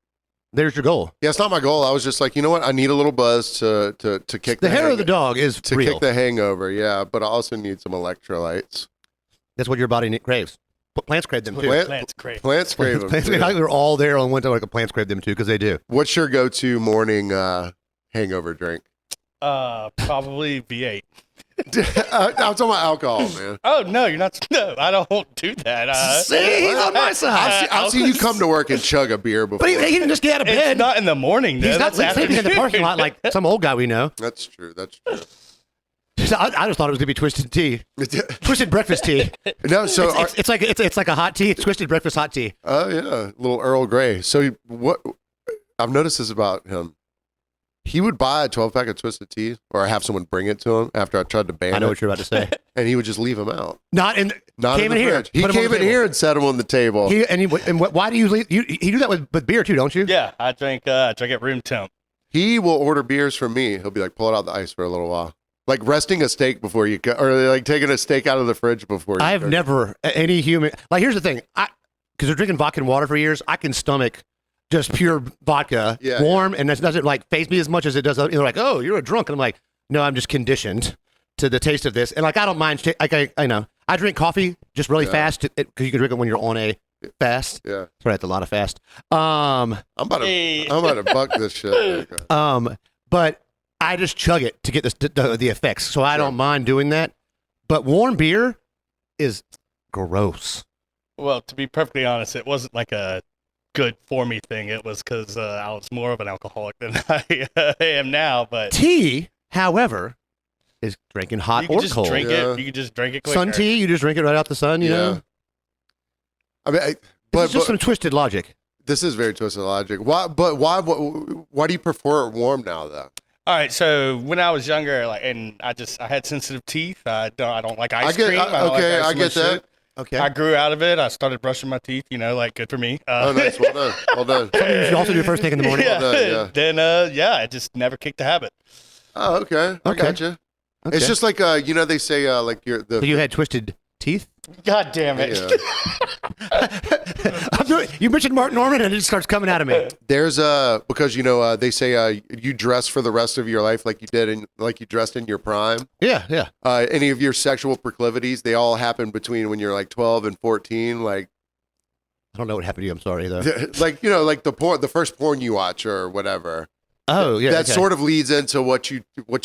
there's your goal. Yeah, it's not my goal. I was just like, you know what? I need a little buzz to kick The hair of the dog is to real. kick the hangover. Yeah, but I also need some electrolytes. That's what your body craves. Plants crave them too. Plants crave. Plants crave them. Plants, too. they're all there on one time. Like plants crave them too because they do. What's your go-to morning hangover drink? Probably V8. I'm talking about alcohol, man. Oh no, you're not. No, I don't do that. See, he's on my side. I've seen you come to work and chug a beer before. But he didn't just get out of It's bed. not in the morning. Though. He's not That's sleeping in the afternoon. parking lot like some old guy we know. That's true. That's true. I just thought it was gonna be twisted tea, twisted breakfast tea. No, so It's like a hot tea. It's twisted breakfast hot tea. oh yeah, little Earl Grey. So what? I've noticed this about him. He would buy a 12-pack of twisted tea, or have someone bring it to him after I tried to ban I know it, what you're about to say. and he would just leave them out. Not in. Not came in in the here. fridge. He put 'em on came the in table. here and set them on the table. Why do you leave? You do that with beer too, don't you? Yeah, I drink at room temp. He will order beers from me. He'll be like, pull it out the ice for a little while. Like resting a steak before you or like taking a steak out of the fridge before you I've cook. never any human like. Here's the thing. Because they're drinking vodka and water for years, I can stomach just pure vodka, Yeah, warm, and that doesn't like phase me as much as it does. They're like, oh, you're a drunk, and I'm like, no, I'm just conditioned to the taste of this, and like I don't mind. I know I drink coffee just really fast because you can drink it when you're on a fast. Yeah. Sorry, that's a lot of fast. I'm about to buck this shit. But I just chug it to get the effects, so I don't mind doing that. But warm beer is gross. Well, to be perfectly honest, it wasn't like a good for me thing. It was because I was more of an alcoholic than I am now. But Tea, however, is drinking hot you can or just cold. drink Yeah. it. You can just drink it quicker. Sun tea, you just drink it right out the sun. You know, I mean, it's but just some twisted logic. this is very twisted logic. Why? But why? Why do you prefer it warm now, though? All right, so when I was younger, like, and I had sensitive teeth. I don't like ice cream. I don't like okay, ice I in my get that. shit. Okay. I grew out of it. I started brushing my teeth. Like good for me. Oh, nice. Well done. Well done. You should also do first thing in the morning. yeah. Yeah. Then I just never kicked the habit. Oh, okay. I Okay. got you. Okay. It's just like they say like you're the. So you had twisted teeth? God damn it. Yeah. You mentioned Mark Norman and it just starts coming out of me. There's because they say you dress for the rest of your life like you did like you dressed in your prime. Yeah. Any of your sexual proclivities, they all happen between when you're like 12 and 14. Like I don't know what happened to you. I'm sorry, though. like the first porn you watch or whatever. Oh, yeah. That sort of leads into what you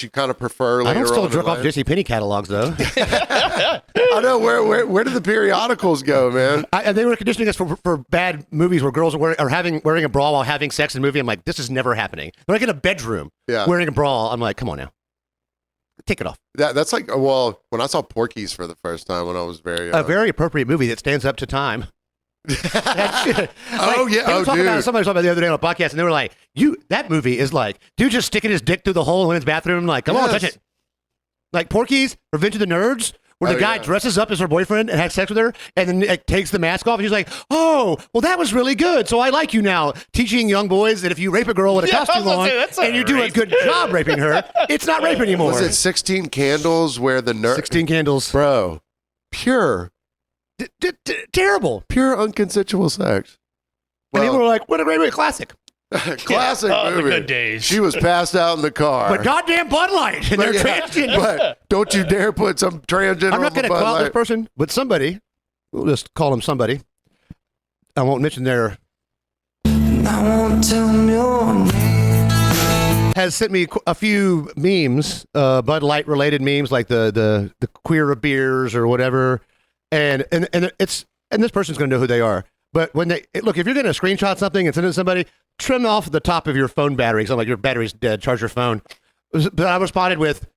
kind of prefer. I Later don't still on in jerk off life. JCPenney catalogs, though. I know where do the periodicals go, man? And they were conditioning us for bad movies where girls are wearing a bra while having sex in a movie. I'm like, this is never happening. They're like in a bedroom Yeah. wearing a bra. I'm like, come on now. take it off. That's like, well, when I saw Porky's for the first time when I was very young. A very appropriate movie that stands up to time. Oh, yeah. They were talking dude. about, somebody was talking about the other day on a podcast, and they were like, that movie is like, dude just sticking his dick through the hole in his bathroom, like, come on, touch it. Like Porky's, Revenge of the Nerds, where the guy dresses up as her boyfriend and has sex with her, and then like, takes the mask off, and he's like, oh, well, that was really good, so I like you now. Teaching young boys that if you rape a girl with a costume on, and you do a good job raping her, it's not rape anymore. Was it 16 Candles where the nerd... 16 Candles. Bro, pure Terrible. Pure unconsensual sex. And people were like, what a great classic. Classic movie. The good days. She was passed out in the car. But goddamn Bud Light. And they're transgender. But don't you dare put some transgender I'm not going to call Light. this person, but somebody, we'll just call him somebody. I won't mention their... I won't tell your name. Has sent me a few memes, Bud Light related memes, like the queer of beers or whatever. And this person's going to know who they are. But when look, if you're going to screenshot something and send it to somebody, trim off the top of your phone battery. So like your battery's dead, charge your phone. But I responded with,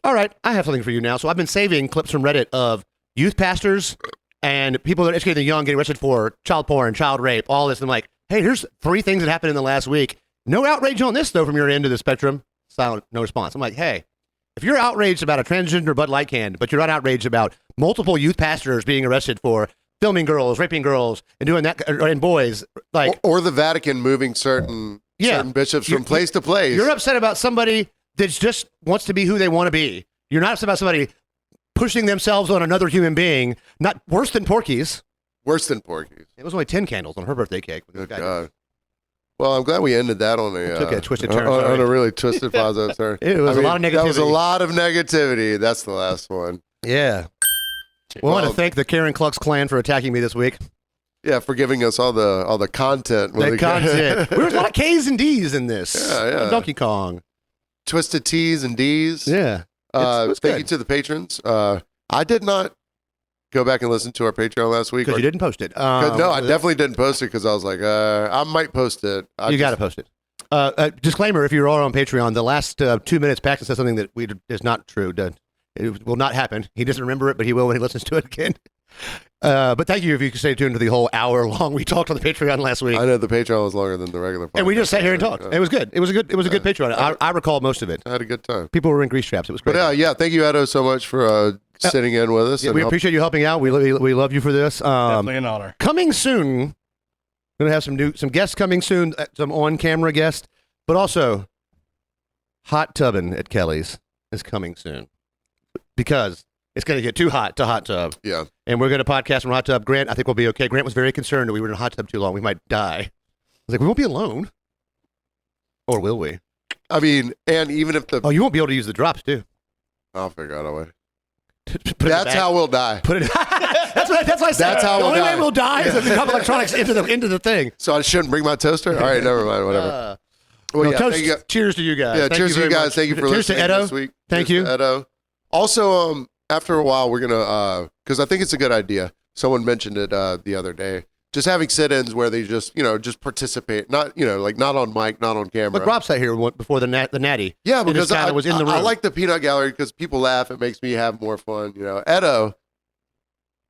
all right, I have something for you now. So I've been saving clips from Reddit of youth pastors and people that are educating the young getting arrested for child porn, child rape, all this. And I'm like, hey, here's 3 things that happened in the last week. No outrage on this, though, from your end of the spectrum. Silent, no response. I'm like, hey, if you're outraged about a transgender Bud Light can, but you're not outraged about multiple youth pastors being arrested for filming girls, raping girls, and doing that, and boys, like... Or the Vatican moving certain bishops from place to place. You're upset about somebody that just wants to be who they want to be. You're not upset about somebody pushing themselves on another human being, not worse than Porky's. Worse than Porky's. It was only 10 candles on her birthday cake. Good God. Well, I'm glad we ended that on took a twisted turn. On a really twisted positive turn. It was a lot of negativity. That was a lot of negativity. That's the last one. Yeah. Well, I want to thank the Karen Klux Klan for attacking me this week. Yeah, for giving us all the content. The content. There was a lot of K's and D's in this. Yeah. Donkey Kong. Twisted T's and D's. Yeah. Thank you to the patrons. I did not go back and listen to our Patreon last week. Because you didn't post it. No, I definitely didn't post it because I was like, I might post it. You got to post it. Disclaimer, if you're all on Patreon, the last 2 minutes, Paxton said something that is not true. It will not happen. He doesn't remember it, but he will when he listens to it again. But thank you if you could stay tuned to the whole hour long we talked on the Patreon last week. I know the Patreon was longer than the regular podcast. And we just sat here and talked. It was good. It was a good Patreon. I recall most of it. I had a good time. People were in grease traps. It was great. But yeah, thank you, Edo, so much for sitting in with us. Yeah, we appreciate you helping out. We love you for this. Definitely an honor. Coming soon, going to have some guests coming soon, some on-camera guests, but also hot tubbing at Kelly's is coming soon because it's going to get too hot to hot tub. Yeah. And we're going to podcast from hot tub. Grant, I think we'll be okay. Grant was very concerned that we were in a hot tub too long. We might die. I was like, we won't be alone. Or will we? I mean, and even if the... Oh, you won't be able to use the drops, too. I'll figure out a way. That's how we'll die. Put it. That's what I said. That's how the we'll only die. way we'll die is if we drop electronics into the thing. So I shouldn't bring my toaster? All right, never mind, whatever. Well, cheers to you guys. Yeah, cheers to you guys. Thank you for listening to Edo. this week. Thank you. To Edo. Also, after a while, we're going to, because I think it's a good idea. Someone mentioned it the other day. Just having sit-ins where they just participate, not, like not on mic, not on camera. Like Rob sat here before the natty. Yeah, because I was in the room. I like the peanut gallery because people laugh. It makes me have more fun. Edo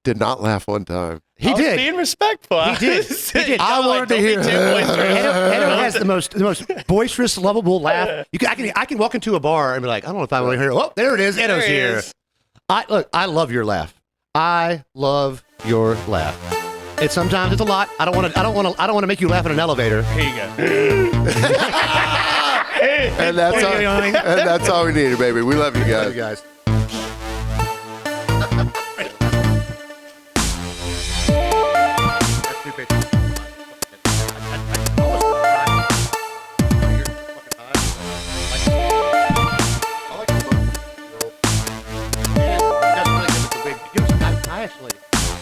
did not laugh one time. I was being respectful. He did. I wanted to hear. Edo has the most boisterous, lovable laugh. I can walk into a bar and be like, I don't know if I want to hear. Oh, there it is. Edo's here. I love your laugh. I love your laugh. Sometimes it's a lot. I don't want to make you laugh in an elevator. Here you go. And that's all we needed, baby. We love you guys. Love you guys.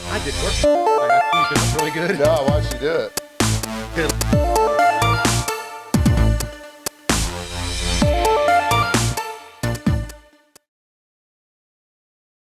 I did work. I teased it up really good. No, I watched you do it. Good.